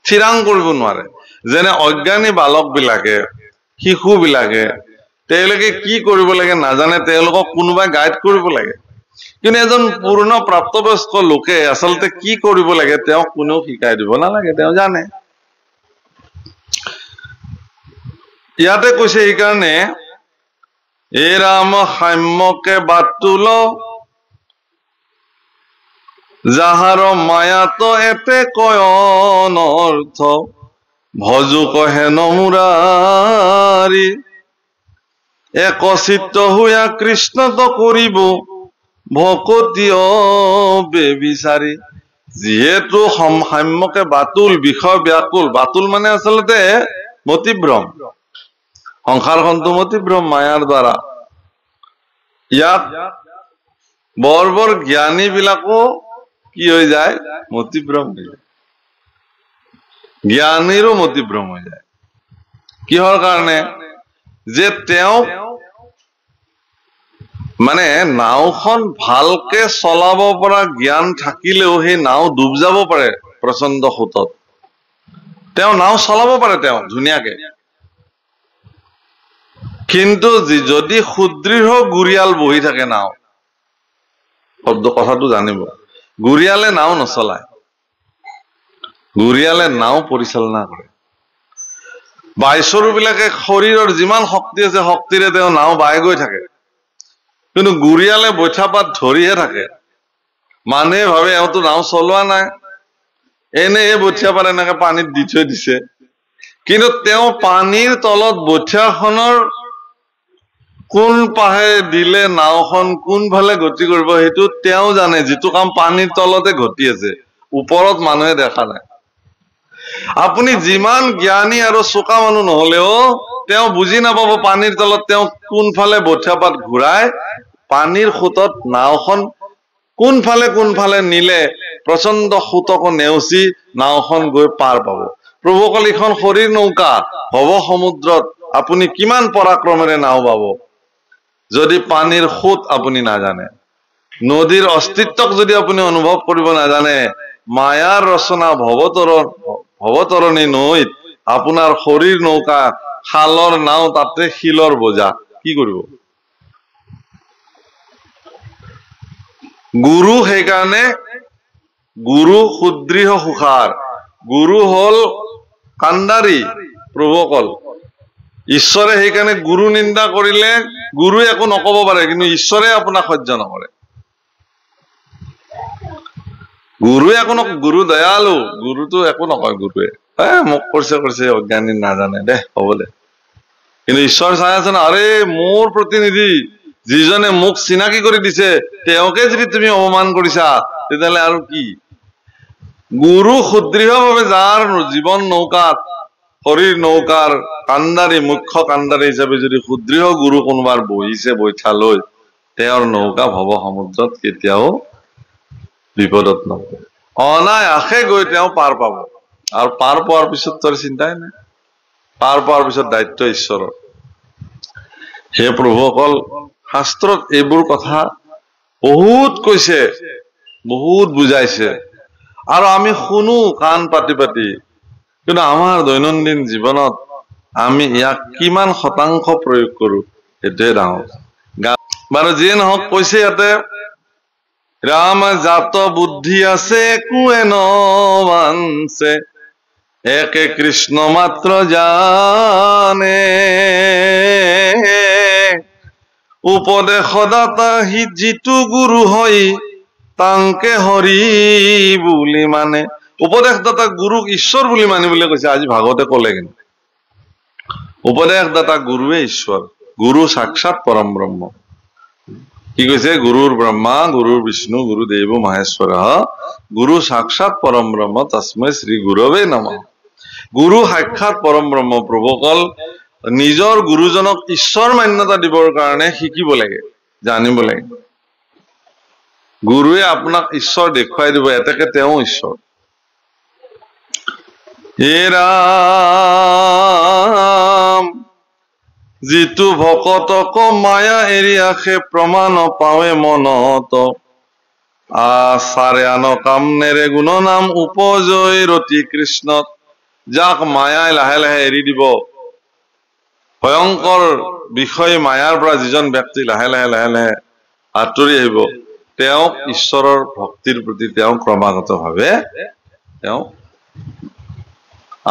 থিৰাং কৰিব নোৱাৰে। যেনে অজ্ঞানী বালক বিলাকে, শিশু বিলাকে তেওঁলোকে কি কৰিব লাগে নাজানে, তেওঁলোকক কোনোবাই গাইড কৰিব লাগে। কিন্তু এজন পূৰ্ণ প্ৰাপ্তবয়স্ক লোকে আচলতে কি কৰিব লাগে তেওঁক কোনেও শিকাই দিব নালাগে, তেওঁ জানে। ইয়াতে কৈছে সেইকাৰণে এই ৰাম সাম্যকে বাতুল যাহাৰ মায়াত এতে কয় অনৰ্থ ভজু কহে নমুৰাৰী একচিত্ত হৈয়া কৃষ্ণত কৰিব ভকতি বেবিচাৰি। যিহেতু সাম্যকে বাতুল, বিষয় ব্যাকুল, বাতুল মানে আচলতে মতিভ্ৰম, সংসাৰখনটো মতিভ্ৰম মায়াৰ দ্বাৰা। ইয়াত বৰ বৰ জ্ঞানী বিলাকো কি হৈ যায়, মতিভ্ৰম হৈ যায়, জ্ঞানীৰো মতিভ্ৰম হৈ যায়। কিহৰ কাৰণে? যে তেওঁ মানে নাওখন ভালকে চলাব পৰা জ্ঞান থাকিলেও সেই নাও ডুব যাব পাৰে প্ৰচণ্ড সোঁতত। তেওঁ নাও চলাব পাৰে তেওঁ ধুনীয়াকে, কিন্তু যদি সুদৃঢ় গুৰিয়াল বহি থাকে নাও, শব্দ কথাটো জানিব, গুৰিয়ালে নাও নচলায়, গুৰিয়ালে নাও পৰিচালনা কৰে। বাইচৰু বিলাকে শৰীৰৰ যিমান শক্তি আছে শক্তিৰে তেওঁ নাও বাই গৈ থাকে, কিন্তু গুৰিয়ালে বৈঠা পাত ধৰিহে থাকে। মানুহে ভাবে এওঁতো নাও চলোৱা নাই, এনে এই বঠিয়া পাত এনেকে পানীত দি থৈ দিছে, কিন্তু তেওঁ পানীৰ তলত বঠিয়াখনৰ কোন পাহে দিলে নাওখন কোনফালে গতি কৰিব সেইটো তেওঁ জানে, যিটো কাম পানীৰ তলতে ঘটি আছে, ওপৰত মানুহে দেখা নাই। আপুনি যিমান জ্ঞানী আৰু চোকা মানুহ নহলেও তেওঁ বুজি নাপাব পানীৰ তলত তেওঁ কোনফালে বঠিয়া পাত ঘূৰাই পানীৰ সোঁতত নাওখন কোনফালে নিলে প্ৰচণ্ড সোঁতকো নেওচি নাওখন গৈ পাৰ পাব। প্ৰভুসকল, এইখন শৰীৰ নৌকা, ভৱ সমুদ্ৰত আপুনি কিমান পৰাক্ৰমেৰে নাও বাব যদি পানীৰ সোঁত আপুনি নাজানে, নদীৰ অস্তিত্বক যদি আপুনি অনুভৱ কৰিব নাজানে, মায়াৰ ৰচনা ভৱতৰণী নৈত আপোনাৰ শৰীৰ নৌকা, খালৰ নাও, তাতে শিলৰ বোজা, কি কৰিব? গুৰু সেইকাৰণে গুৰু সুদৃঢ় সুখাৰ, গুৰু হল কাণ্ডাৰী। প্ৰভুসকল, ঈশ্বৰে সেইকাৰণে গুৰু নিন্দা কৰিলে গুৰুৱে একো নকব পাৰে, কিন্তু ঈশ্বৰে আপোনাক সহ্য নকৰে। গুৰুৱে একো নকয়, গুৰু দয়ালু, গুৰুটো একো নকয়। গুৰুৱে মোক কৰিছে অজ্ঞানী নাজানে দে, হ'ব দে। কিন্তু ঈশ্বৰ চাই আছে না, আৰে মোৰ প্ৰতিনিধি যিজনে মোক চিনাকি কৰি দিছে তেওঁকে যদি তুমি অপমান কৰিছা তেতিয়াহলে আৰু কি? গুৰু সুদৃঢ়ভাৱে যাৰ জীৱন নৌকাত, শৰীৰ নৌকাৰ কাণ্ডাৰী, মুখ্য কাণ্ডাৰী হিচাপে যদি সুদৃঢ় গুৰু কোনোবাৰ বহিছে বৈঠা লৈ, তেওঁৰ নৌকা ভৱ সমুদ্ৰত কেতিয়াও বিপদত নপৰে, অনায়াসে গৈ তেওঁ পাৰ পাব। আৰু পাৰ পোৱাৰ পিছত তোৰ চিন্তাই নাই, পাৰ পোৱাৰ পিছত দায়িত্ব ঈশ্বৰৰ। হে প্ৰভুসকল, শাস্ত্ৰত এইবোৰ কথা বহুত কৈছে, বহুত বুজাইছে, আৰু আমি শুনো কাণ পাতি পাতি, কিন্তু আমাৰ দৈনন্দিন জীৱনত আমি ইয়াক কিমান শতাংশ প্ৰয়োগ কৰো সেইটোৱে ডাঙৰ। বাৰু যিয়ে নহওক, কৈছে ইয়াতে ৰাম জাত বুদ্ধি আছে কুৱে ন বাঞ্চে, একে কৃষ্ণ মাত্ৰ জানে, উপদেশদাতা যিটো গুৰু হয় তাংকে হৰি বুলি মানে। উপদেশদাতা গুৰুক ঈশ্বৰ বুলি মানিবলৈ কৈছে। আজি ভাগৱতে ক'লে, কিন্তু উপদেশদাতা গুৰুৱে ঈশ্বৰ, গুৰু সাক্ষাৎ পৰম ব্ৰহ্ম। কি কৈছে? গুৰুৰ ব্ৰহ্মা গুৰুৰ বিষ্ণু গুৰুদেৱ মহেশ্বৰ, গুৰু সাক্ষাৎ পৰম ব্ৰহ্ম তস্মৈ শ্ৰী গুৰৱে নমঃ। গুৰু সাক্ষাৎ পৰম ব্ৰহ্ম। প্ৰভুসকল নিজৰ গুৰুজনক ঈশ্বৰ মান্যতা দিবৰ কাৰণে শিকিব লাগে, জানিব লাগে। গুৰুৱে আপোনাক ঈশ্বৰ দেখুৱাই দিব, এতেকে তেওঁ ঈশ্বৰ। হে ৰাম যিটো ভকতক মায়া এৰি আখে, প্ৰমাণ পাৱে মনত, আচাৰে আন কাম নেৰে গুণ নাম উপজয় ৰতি কৃষ্ণত। যাক মায়াই লাহে লাহে এৰি দিব, ভয়ংকৰ বিষয় মায়াৰ পৰা যিজন ব্যক্তি লাহে লাহে লাহে লাহে আঁতৰি আহিব, তেওঁক ঈশ্বৰৰ ভক্তিৰ প্ৰতি তেওঁ ক্ৰমাগত ভাৱে তেওঁ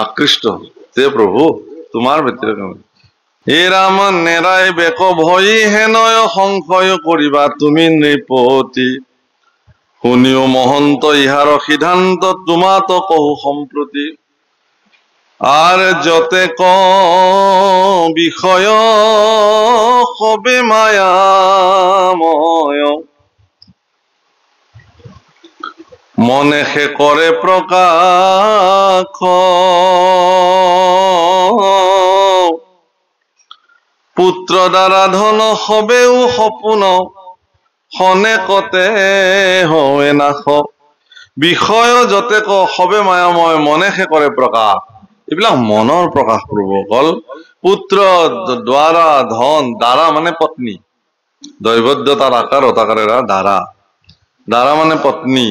আকৃষ্ট হ'ব। তে প্ৰভু তোমাৰ ভিতৰত হে ৰাম নেৰাই বেক ভয়ি হেনয় সংশয় কৰিবা তুমি নৃপতি, শুনিও মহন্ত ইহাৰ সিদ্ধান্ত তোমাত কহু সম্প্ৰতি। আৰ যতে ক বিষয় সবে মায়াময়, মনে সে কৰে প্ৰকাশ, পুত্ৰ দ্বাৰা ধন সবেও সপোন, খনেকতে হয় নাশ। বিষয় যতে ক সবে মায়াময়, মনে সে কৰে প্ৰকাশ। এইবিলাক মনৰ প্ৰকাশ। প্ৰভুসকল পুত্ৰ দ্বাৰা ধন, দ্বাৰা মানে পত্নী, দৈবদ্যতাৰ আকাৰ অতাকাৰেৰা দ্বাৰা, দ্বাৰা মানে পত্নী,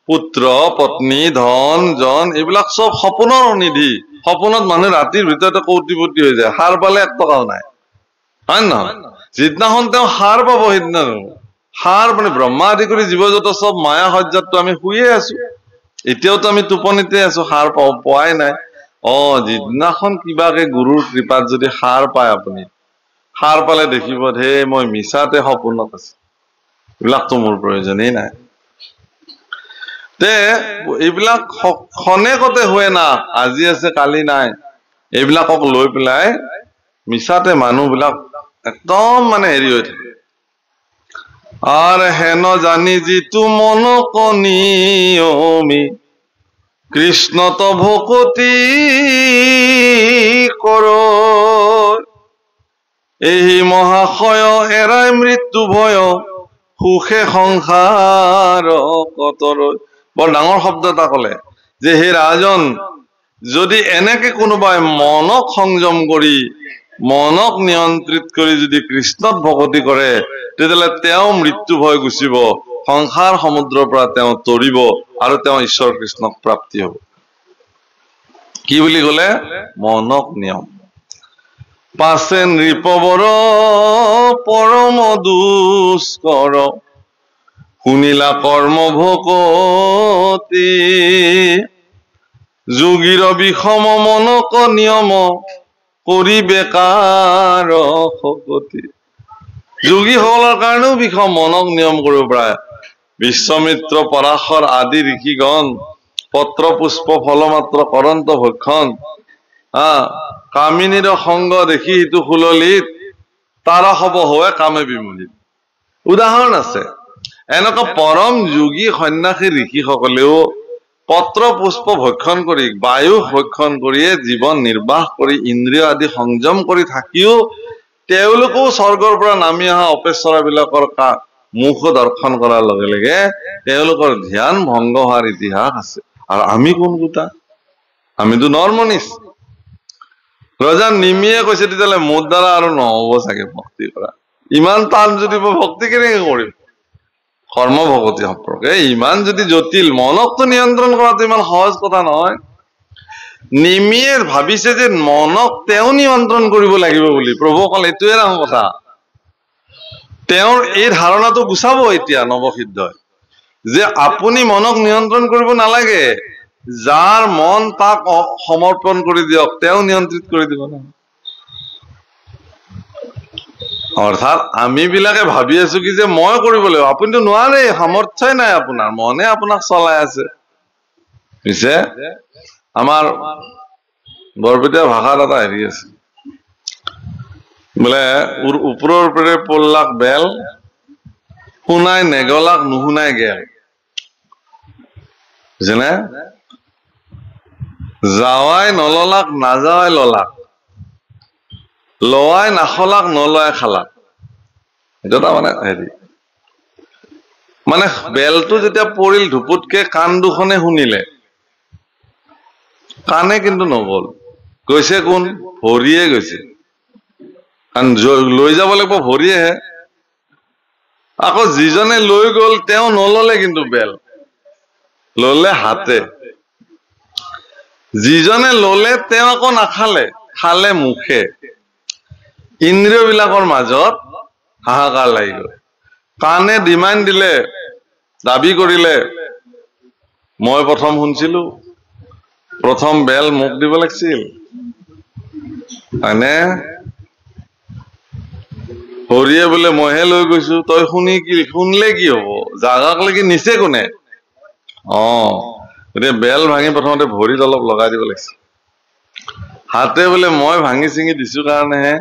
পুত্ৰ পত্নী ধন জন, এইবিলাক চব সপোনৰ নিধি। সপোনত মানুহ ৰাতিৰ ভিতৰতে কৌটিপতি হৈ যায়, সাৰ পালে 1 টকাও নাই, হয় নহয়? যিদিনাখন তেওঁ সাৰ পাব সেইদিনা সাৰ মানে ব্ৰহ্মা আদি কৰি জীৱ জগত চব মায়া সজ্জাতটো আমি শুয়ে আছো, এতিয়াওতো আমি টোপনিতে আছো, সাৰ পোৱাই নাই। যিদিনাখন কিবাকে গুৰুৰ কৃপাত যদি সাৰ পায়, আপুনি সাৰ পালে দেখিব হে মই মিছাতে সপোনত আছো, এইবিলাকতো মোৰ প্ৰয়োজনেই নাই। তে এইবিলাক খনেকতে হয় না, আজি আছে কালি নাই, এইবিলাকক লৈ পেলাই মিছাতে মানুহবিলাক একদম মানে হেৰি হৈ থাকে। আৰ হেন জানি যিটো মন কনিয়মি, কৃষ্ণত ভকতি কৰ, এই মহাশয় এৰাই মৃত্যু ভয়, সুখে সংসাৰ কতৰ। বৰ ডাঙৰ শব্দ এটা কলে যে হে ৰাজন, যদি এনেকে কোনোবাই মনক সংযম কৰি, মনক নিয়ন্ত্ৰিত কৰি যদি কৃষ্ণত ভকতি কৰে, তেতিয়াহ'লে তেওঁ মৃত্যু ভয় গুচিব, সংসাৰ সমুদ্ৰৰ পৰা তেওঁ তৰিব, আৰু তেওঁ ঈশ্বৰ কৃষ্ণক প্ৰাপ্তি হব। কি বুলি কলে? মনক নিয়ম। পাছে নৃপবৰ পৰম দুষ্কৰ, শুনিলা কৰ্ম ভকতি, যোগীৰ বিষম মনক নিয়ম, কৰি বেকাৰ শকতি। যোগীসকলৰ কাৰণেও বিষম মনক নিয়ম কৰিব পাৰে। বিশ্বমিত্ৰ পৰাশৰ আদি ঋষিগণ, পত্ৰ পুষ্প ফল মাত্ৰ কৰন্ত ভক্ষণ, কামিনীৰ সংগ দেখি সিটো সুললিত, তাৰা হব হয় কামে বিমোহিত। উদাহৰণ আছে, এনেকুৱা পৰম যোগী সন্যাসী ঋষিসকলেও পত্ৰ পুষ্প ভক্ষণ কৰি, বায়ু ভক্ষণ কৰিয়ে জীৱন নিৰ্বাহ কৰি, ইন্দ্ৰিয় আদি সংযম কৰি থাকিও তেওঁলোকেও স্বৰ্গৰ পৰা নামি অহা অপেশ্বৰা বিলাকৰ মুখ দৰ্শন কৰাৰ লগে লগে তেওঁলোকৰ ধ্যান ভংগ হোৱাৰ ইতিহাস আছে। আৰু আমি কোন গোটা? আমিতো নৰ্মনিছ। ৰজা নিমিয়ে কৈছে তেতিয়াহ'লে মোৰ দ্বাৰা আৰু নহব চাগে ভক্তি কৰা, ইমান টান যদি মই ভক্তি কেনেকে কৰিম? কৰ্মভগতি সম্পৰ্কে ইমান যদি জটিল, মনকটো নিয়ন্ত্ৰণ কৰাটো ইমান সহজ কথা নহয়। নিমিয়ে ভাবিছে যে মনক তেওঁ নিয়ন্ত্ৰণ কৰিব লাগিব বুলি। প্ৰভুসকল এইটোৱে ডাঙৰ কথা। তেওঁৰ এই ধাৰণাটো গুচাব এতিয়া নৱসিদ্ধই, যে আপুনি মনক নিয়ন্ত্ৰণ কৰিব নালাগে, যাৰ মন তাক সমৰ্পণ কৰি দিয়ক, তেওঁ নিয়ন্ত্ৰিত কৰি দিব না। অৰ্থাৎ আমি বিলাকে ভাবি আছো কি যে মই কৰিব লাগিব, আপুনিতো নোৱাৰে, সামৰ্থ্যই নাই আপোনাৰ, মনে আপোনাক চলাই আছে। পিছে আমাৰ বৰপেটীয়া ভাষাত এটা হেৰি আছে, বোলে ওপৰৰ পৰা পল্লাক বেল, শুনাই নেগলাক নুশুনাই গেল। বুজিছেনে? যাৱাই নললাক নাযাৱাই ললাক, লোৱাই নাখলাক নলৱাই খালাক। এইটো এটা মানে হেৰি, মানে বেলটো যেতিয়া পৰিল ধুপুতকে কাণ দুখনে শুনিলে, কাণে কিন্তু নগল। গৈছে কোন? ভৰিয়ে গৈছে। কাৰণ লৈ যাব লাগিব ভৰিয়েহে। আকৌ যিজনে লৈ গল তেওঁ নললে কিন্তু বেল, ললে হাতে। যিজনে ললে তেওঁ আকৌ নাখালে, খালে মুখে। ইন্দ্ৰিয় বিলাকৰ মাজত হাহাকাৰ লাগি গল। কাণে ডিমাণ্ড দিলে, দাবী কৰিলে, মই প্ৰথম শুনছিলো, প্ৰথম বেল মোক দিব লাগিছিল, হয়নে? ভৰিয়ে বোলে মইহে লৈ গৈছো, তই শুনলে কি হব, জাগাক লাগি নিচে কোনে? গতিকে বেল ভাঙি প্ৰথমতে ভৰিত অলপ লগাই দিব লাগিছিল। হাতে বোলে মই ভাঙি চিঙি দিছো কাৰণেহে।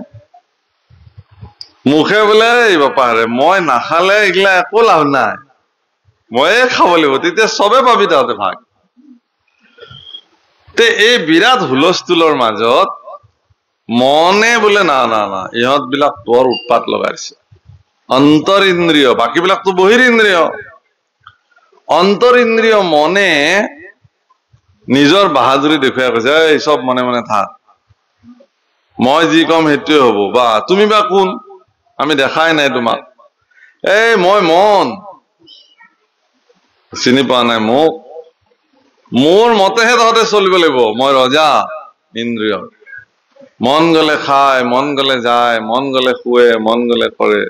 মুখে বোলে এই বাপাৰে মই নাখালে এইগিলা একো লাভ নাই, ময়ে খাব লাগিব, তেতিয়া চবে পাবি তাতে ভাগ। তে এই বিৰাট হুলস্থুলৰ মাজত মনে বোলে না না না, ইহঁত বিলাক বৰ উৎপাত লগাইছে। অন্তৰ ইন্দ্ৰিয়, বাকী বিলাকতো বহিৰ ইন্দ্ৰিয়। অন্তৰ ইন্দ্ৰিয় মনে নিজৰ বাহাদুৰি দেখুৱাই কৈছে, এই চব মনে মনে থাক, মই যি কম সেইটোৱে হব। বা তুমি বা কোন? আমি দেখাই নাই তোমাক। এই মই মন, চিনি পোৱা নাই মোক? মোৰ মতেহে তহঁতে চলিব লাগিব। মই ৰজা ইন্দ্ৰিয়, মন গলে খায়, মন গলে যায়, মন গলে শুৱে, মন গলে কৰে।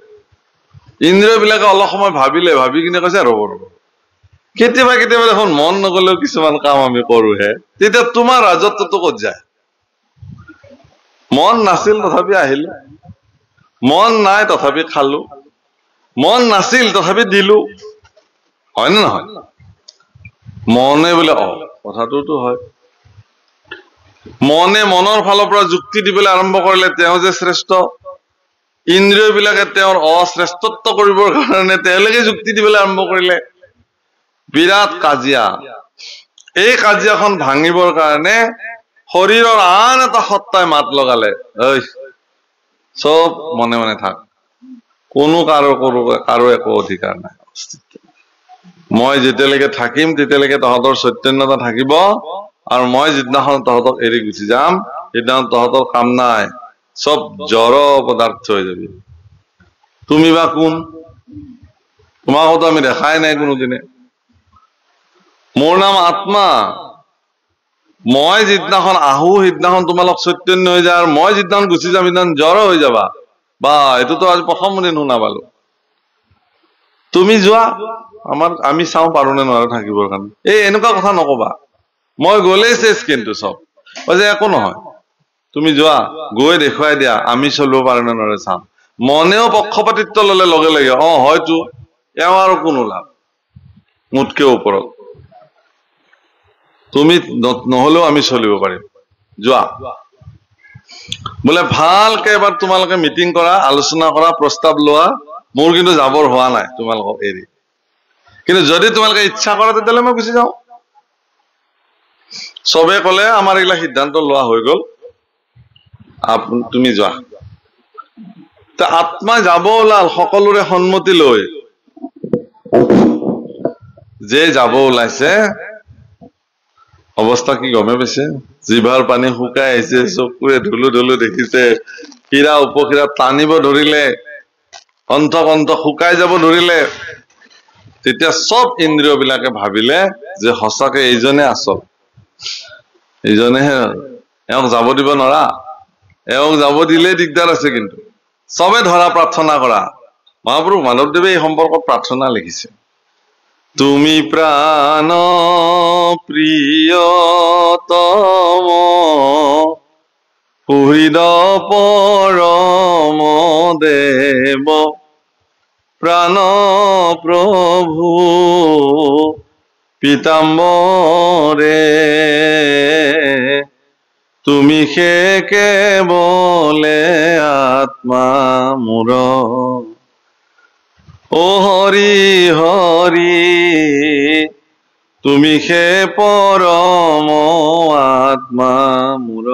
ইন্দ্ৰিয় বিলাকে অলপ সময় ভাবিলে, ভাবি কিনে কৈছে ৰব ৰব, কেতিয়াবা কেতিয়াবা দেখোন মন নগলেও কিছুমান কাম আমি কৰোহে, তেতিয়া তোমাৰ ৰাজত্বটো ক'ত যায়? মন নাছিল তথাপি আহিলো, মন নাই তথাপি খালো, মন নাছিল তথাপি দিলো, হয় নে নহয়? মনে বোলে কথাটোতো হয়। মনে মনৰ ফালৰ পৰা যুক্তি দিবলৈ আৰম্ভ কৰিলে তেওঁ যে শ্ৰেষ্ঠ, ইন্দ্ৰিয় বিলাকে তেওঁৰ অশ্ৰেষ্ঠত্ব কৰিবৰ কাৰণে তেওঁলোকে যুক্তি দিবলৈ আৰম্ভ কৰিলে। বিৰাট কাজিয়া। এই কাজিয়াখন ভাঙিবৰ কাৰণে শৰীৰৰ আন এটা সত্তাই মাত লগালে, ঐ চব মনে মনে থাক, কোনো কাৰো একো অধিকাৰ নাই। মই যেতিয়ালৈকে থাকিম তেতিয়ালৈকে তহঁতৰ চৈতন্যতা থাকিব, আৰু মই যিদিনাখন তহঁতক এৰি গুচি যাম সেইদিনাখন তহঁতৰ কাম নাই, চব জড় পদাৰ্থ হৈ যাবি। তুমি বা কোন? তোমাকতো আমি দেখাই নাই কোনোদিনে। মোৰ নাম আত্মা, মই যিদিনাখন আহো সেইদিনাখন তোমালোক চৈতন্য হৈ যায়, আৰু মই যিদিনাখন গুচি যাম সেইদিনাখন জড় হৈ যাবা। বা এইটোতো আজি প্ৰথম দিন শুনা পালো। তুমি যোৱা, আমি চাওঁ পাৰো নে নোৱাৰো থাকিবৰ কাৰণে। এই এনেকুৱা কথা নকবা, মই গলেই চেচ, কিন্তু চব যে একো নহয়, তুমি যোৱা, গৈ দেখুৱাই দিয়া আমি চলিব পাৰো নে নোৱাৰে চাম। মনেও পক্ষপাতিত্ব ললে লগে লগে, হয়তো এওঁ আৰু কোনো লাভ, মোতকে ওপৰত, তুমি নহলেও আমি চলিব পাৰিম, যোৱা। বোলে ভালকে এবাৰ তোমালোকে মিটিং কৰা, আলোচনা কৰা, প্ৰস্তাৱ লোৱা, মোৰ কিন্তু যাবৰ হোৱা নাই তোমালোকক এৰি, কিন্তু যদি তোমালোকে ইচ্ছা কৰা তেতিয়াহলে মই গুচি যাওঁ। চবে কলে আমাৰ এইবিলাক সিদ্ধান্ত লোৱা হৈ গল, তুমি যোৱা। আত্মা যাব ওলাল সকলোৰে সন্মতি লৈ। যে যাব ওলাইছে অৱস্থা কি গমে পাইছে? জিভাৰ পানী শুকাই আহিছে, চকুৰে ধুলু ধুলু দেখিছে, শিৰা উপশিৰা টানিব ধৰিলে, কণ্ঠ শুকাই যাব ধৰিলে। তেতিয়া সব ইন্দ্ৰিয় বিলাকে ভাবিলে যে সঁচাকে এইজনে আচল, এইজনেহে, এওঁক যাব দিব নোৱাৰা, এওঁক যাব দিলে দিগদাৰ আছে। কিন্তু সবে ধৰা প্ৰাৰ্থনা কৰা। মহাপুৰুষ মাধৱদেৱে এই সম্পৰ্কত প্ৰাৰ্থনা লিখিছে, তুমি প্ৰাণ প্ৰিয়তম সুহৃদ পৰম দেৱ প্ৰাণ প্ৰভু পীতাম্বৰে, তুমি সে কেৱলে আত্মা মোৰ, ও হৰি হৰি তুমি সে পৰম আত্মা মোৰ,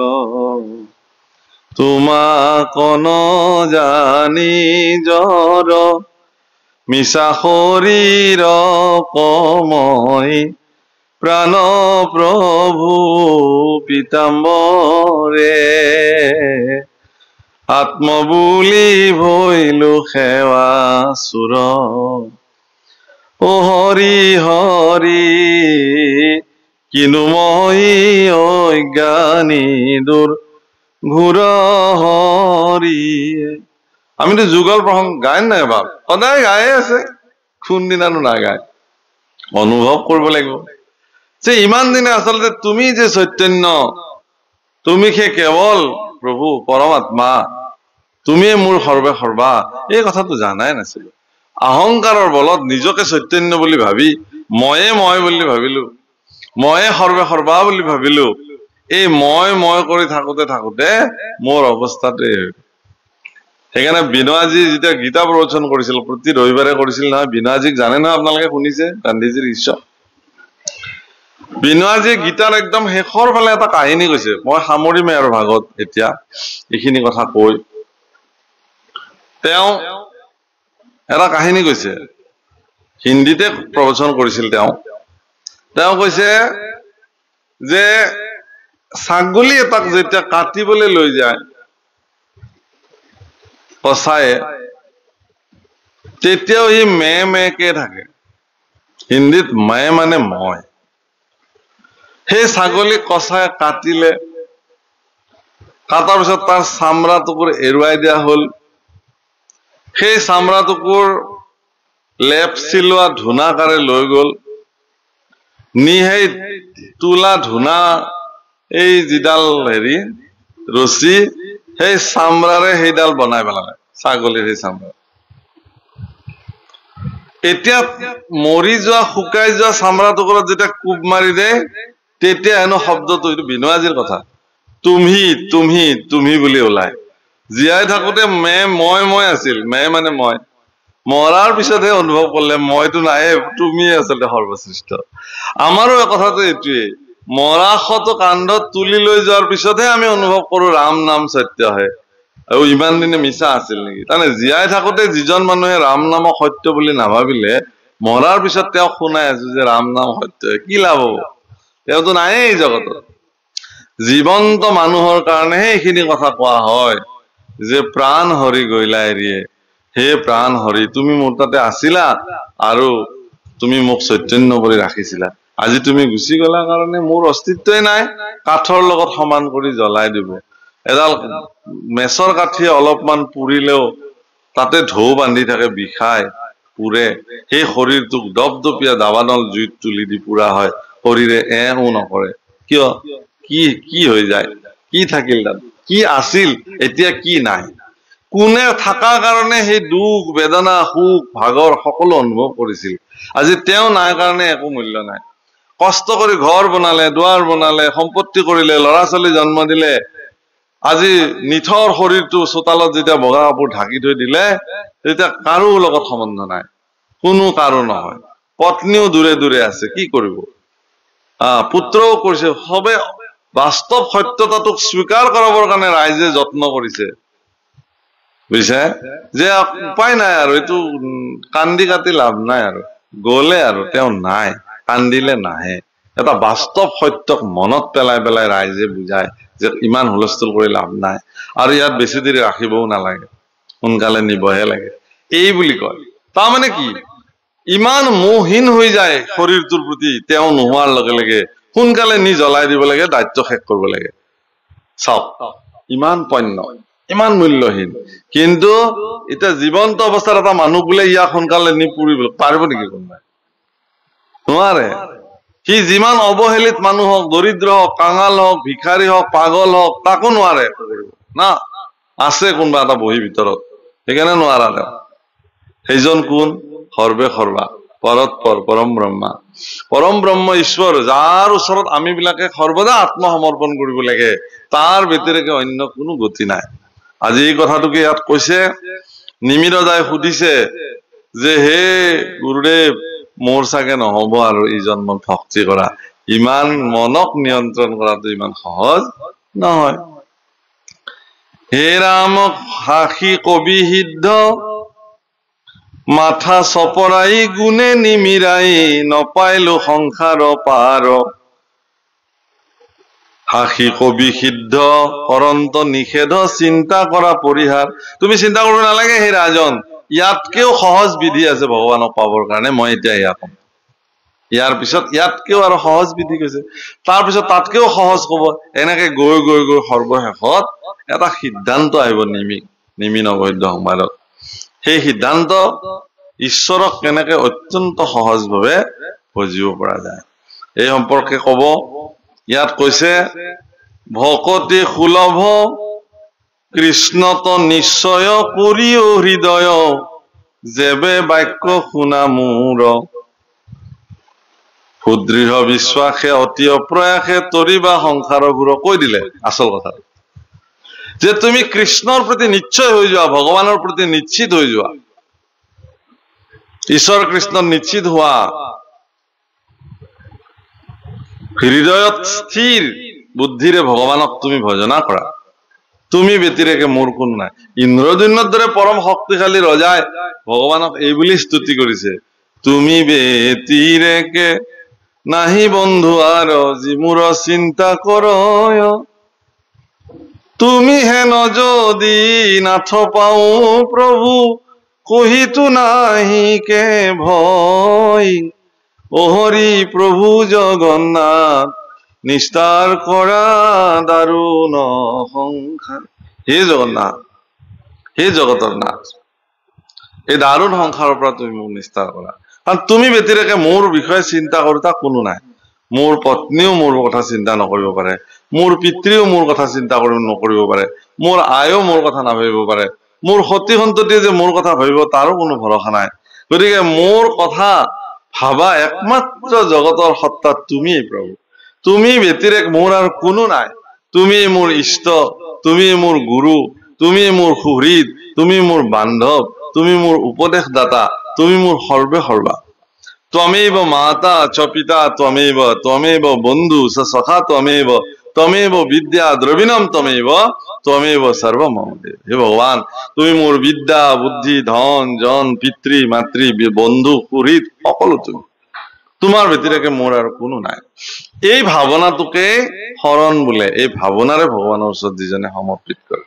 তোমাক ন জানি জৰ মিছা শৰীৰ কময় প্ৰাণ প্ৰভু পীতাম্বৰে, আত্ম বুলি ভৈলো সেৱা চুৰ, ও হৰি হৰি কিনো মই অজ্ঞানী দূৰ ঘূৰ হৰি। আমিতো যুগল প্ৰসংগ গায় নাই বাপ, সদায় গায়ে আছে, কোনদিনানো নাগায়। অনুভৱ কৰিব লাগিব যে ইমান দিনে আচলতে তুমি যে চৈতন্য, তুমি সে কেৱল প্ৰভু পৰমাত্মা, তুমিয়ে মোৰ সৰ্বে সৰ্বা, এই কথাটো জানাই নাছিলো। অহংকাৰৰ বলত নিজকে চৈতন্য বুলি ভাবি মই বুলি ভাবিলো, ময়ে সৰ্বে সৰ্বা বুলি ভাবিলো। এই মই কৰি থাকোতে থাকোতে মোৰ অৱস্থাটোৱে, সেইকাৰণে বিনোৱাজী যেতিয়া গীতা প্ৰবচন কৰিছিল, প্ৰতি ৰবিবাৰে কৰিছিল নহয়, বিনোৱাজীক জানে নহয় আপোনালোকে, শুনিছে গান্ধীজীৰ শিষ্য বিনোৱাজীয়ে গীতাৰ একদম শেষৰ ফালে এটা কাহিনী কৈছে, মই সামৰিমে আৰু ভাগত এতিয়া এইখিনি কথা কৈ। তেওঁ এটা কাহিনী কৈছে, হিন্দীতে প্ৰবচন কৰিছিল। তেওঁ কৈছে যে ছাগলী এটাক যেতিয়া কাটিবলৈ লৈ যায় কচায়ে, তেতিয়াও সি মেকে থাকে। হিন্দীত মে মানে মই। সেই ছাগলী কচাই কাটিলে, কাটাৰ পিছত তাৰ চামৰা টুকুৰ এৰুৱাই দিয়া হল। সেই চামৰা টুকুৰ লেপ চিলোৱা ধূনাকাৰে লৈ গল, নি সেই তোলা ধূনা এই যিডাল হেৰি ৰছী, সেই চামৰাৰে সেইডাল বনাই পেলালে, ছাগলীৰ সেই চামৰা। এতিয়া মৰি যোৱা শুকাই যোৱা চামৰা টুকুৰত যেতিয়া কোব মাৰি দে, তেতিয়া হেনো শব্দটো, এইটো বিনোৱাজীৰ কথা, তুমি তুমি তুমি বুলি ওলাই। জীয়াই থাকোতে মই আছিল, মে মানে মই। মৰাৰ পিছতহে অনুভৱ কৰিলে মইতো নাই, তুমিয়ে আচলতে সৰ্বশ্ৰেষ্ঠ। আমাৰো কথাটো এইটোৱেই, মৰাশতো কান্ধত তুলি লৈ যোৱাৰ পিছতহে আমি অনুভৱ কৰো ৰাম নাম সত্য হয়, আৰু ইমান দিনে মিছা আছিল নেকি। তাৰমানে জীয়াই থাকোতে যিজন মানুহে ৰাম নামক সত্য বুলি নাভাবিলে, মৰাৰ পিছত তেওঁক শুনাই আছো যে ৰাম নাম সত্য, কি লাভ হব? তেওঁতো নায়েই এই জগতত। জীৱন্ত মানুহৰ কাৰণেহে এইখিনি কথা কোৱা হয় যে প্ৰাণ হৰি গৈলা এৰিয়ে, হে প্ৰাণ হৰি তুমি মোৰ তাতে আছিলা আৰু তুমি মোক চৈতন্য কৰি ৰাখিছিলা, আজি তুমি গুচি গলা কাৰণে মোৰ অস্তিত্বই নাই, কাঠৰ লগত সমান কৰি জ্বলাই দিব। এডাল মেচৰ কাঠিয়ে অলপমান পুৰিলেও তাতে ঢৌ বান্ধি থাকে, বিষাই পুৰে, সেই শৰীৰটোক দপদপীয়া দাবানল জুইত তুলি দি পুৰা হয়, শৰীৰে নকৰে কিয়? কি হৈ যায়? কি থাকিল তাত? কি আছিল এতিয়া কি নাই? কোনে থাকাৰ কাৰণে সেই দুখ বেদনা সুখ ভাগৰ সকলো অনুভৱ কৰিছিল, আজি তেওঁ নাই কাৰণে একো মূল্য নাই। কষ্ট কৰি ঘৰ বনালে, দুৱাৰ বনালে, সম্পত্তি কৰিলে, ল'ৰা ছোৱালী জন্ম দিলে, আজি নিথৰ শৰীৰটো চোতালত যেতিয়া বগা কাপোৰ ঢাকি থৈ দিলে, তেতিয়া কাৰো লগত সম্বন্ধ নাই, কোনো কাৰো নহয়। পত্নীও দূৰে দূৰে আছে, কি কৰিব? পুত্ৰও কৰিছে, সবে বাস্তৱ সত্যতাটোক স্বীকাৰ কৰাবৰ কাৰণে ৰাইজে যত্ন কৰিছে, বুজিছে? যে উপায় নাই আৰু, এইটো কান্দি কাটি লাভ নাই আৰু, গলে আৰু তেওঁ নাই, কান্দিলে নাহে। এটা বাস্তৱ সত্যক মনত পেলাই পেলাই ৰাইজে বুজায় যে ইমান হুলস্থুল কৰি লাভ নাই, আৰু ইয়াত বেছি দেৰি ৰাখিবও নালাগে, সোনকালে নিবহে লাগে, এই বুলি কয়। তাৰমানে কি? ইমান মোহহীন হৈ যায় শৰীৰটোৰ প্ৰতি, তেওঁ নোহোৱাৰ লগে লগে সোনকালে নি জ্বলাই দিব লাগে, দায়িত্ব শেষ কৰিব লাগে। চাওক ইমান পণ্য, ইমান মূল্যহীন। কিন্তু এতিয়া জীৱন্ত অৱস্থাত এটা মানুহ বোলে ইয়াক সোনকালে নি পুৰিব পাৰিব নেকি? কোনোবাই নোৱাৰে। সি যিমান অৱহেলিত মানুহ হওক, দৰিদ্ৰ হওক, কাঙাল হওক, ভিখাৰী হওক, পাগল হওক, তাকো নোৱাৰে না। আছে কোনোবা এটা বহি ভিতৰত, সেইকাৰণে নোৱাৰা তেওঁ। সেইজন কোন? সৰ্বে সৰ্বা, পৰৎপৰ, পৰম ব্ৰহ্মা। পৰম ব্ৰহ্ম ঈশ্বৰ, যাৰ ওচৰত আমি বিলাকে সৰ্বদা আত্মসমৰ্পণ কৰিব লাগে, তাৰ ব্যতিৰেকে অন্য কোনো গতি নাই। আজি এই কথাটোকে ইয়াত কৈছে। নিমিৰজাই সুধিছে যে হে গুৰুদেৱ, মোৰ চাগে নহব আৰু এই জন্মত ভক্তি কৰা, ইমান মনক নিয়ন্ত্ৰণ কৰাটো ইমান সহজ নহয়। হে ৰাম সাক্ষী কবি সিদ্ধ, মাথা চপৰাই গুণে নিমিৰাই, নপাইলো সংসাৰ পাৰ। সাক্ষী কবি সিদ্ধ, কৰন্ত নিষেধ, চিন্তা কৰা পৰিহাৰ। তুমি চিন্তা কৰিব নালাগে হে ৰাজন, ইয়াতকেও সহজ বিধি আছে ভগৱানক পাবৰ কাৰণে। মই এতিয়া এয়া কম, ইয়াৰ পিছত ইয়াতকেও আৰু সহজ বিধি কৈছে, তাৰ পিছত তাতকেও সহজ কব। এনেকে গৈ গৈ গৈ সৰ্বশেষত এটা সিদ্ধান্ত আহিব নিমি নবৈদ্য সমাজত। সেই সিদ্ধান্ত ঈশ্বৰক কেনেকে অত্যন্ত সহজভাৱে ভজিব পৰা যায়, এই সম্পৰ্কে কব। ইয়াত কৈছে ভকতি সুলভ, কৃষ্ণত নিশ্চয় কৰিও হৃদয়, যেবে বাক্য শুনা মোৰ। সুদৃঢ় বিশ্বাসে অতি অপ্ৰয়াসে, তৰিবা সংসাৰ ঘূৰ। কৈ দিলে আচল কথা, যে তুমি কৃষ্ণৰ প্ৰতি নিশ্চয় হৈ যোৱা, ভগৱানৰ প্ৰতি নিশ্চিত হৈ যোৱা, ঈশ্বৰ কৃষ্ণত নিশ্চিত হোৱা, হৃদয়ত স্থিৰ বুদ্ধিৰে ভগৱানক তুমি ভজনা কৰা। তুমি ব্যতিৰেকে মোৰ কোনো নাই। ইন্দ্ৰদুম্নৰ দৰে পৰম শক্তিশালী ৰজাই ভগৱানক এই বুলি স্তুতি কৰিছে, তুমি ব্যতিৰেকে নাহি বন্ধু আৰু, যি মোৰ চিন্তা কৰ। তুমি হেন যদি নাথ পাও প্ৰভু, কহিতো নাহি কে ভয়। ও হৰি প্ৰভু জগন্নাথ, নিস্তাৰ কৰা দাৰুণ সংসাৰ। হে জগন্নাথ, হে জগতৰ নাথ, এই দাৰুণ সংসাৰৰ পৰা তুমি মোক নিস্তাৰ কৰা। কাৰণ তুমি ব্যতিৰেকে মোৰ বিষয়ে চিন্তা কৰোতা কোনো নাই। মোৰ পত্নীও মোৰ কথা চিন্তা নকৰিব পাৰে, মোৰ পিতৃও মোৰ কথা চিন্তা নকৰিব পাৰে, মোৰ আয়েও মোৰ কথা নাভাবিব পাৰে, মোৰ সতি সন্ততিয়ে যে মোৰ কথা ভাবিব তাৰো কোনো ভৰসা নাই। গতিকে মোৰ কথা ভাবা একমাত্ৰ জগতৰ সত্তা তুমিয়েই প্ৰভু। তুমি ব্যতিৰেক মোৰ আৰু কোনো নাই। তুমি মোৰ ইষ্ট, তুমি মোৰ গুৰু, তুমি মোৰ সুহৃদ, তুমি মোৰ বান্ধৱ, তুমি মোৰ উপদেশদাতা, তুমি মোৰ সৰ্বে সৰ্বা। ত্বমেব মাতা চ পিতা ত্বমেব, ত্বমেব বন্ধু চ সখা ত্বমেব, ত্বমেব বিদ্যা দ্ৰবিণম ত্বমেব, ত্বমেব সৰ্বম মম দেব। হে ভগৱান, তুমি মোৰ বিদ্যা, বুদ্ধি, ধন, জন, পিতৃ, মাতৃ, বন্ধু, সুহৃদ, সকলো তুমি। তোমাৰ ব্যতিৰেকে মোৰ আৰু কোনো নাই। এই ভাৱনাটোকে শৰণ বোলে। এই ভাৱনাৰে ভগৱানৰ ওচৰত যিজনে সমৰ্পিত কৰে,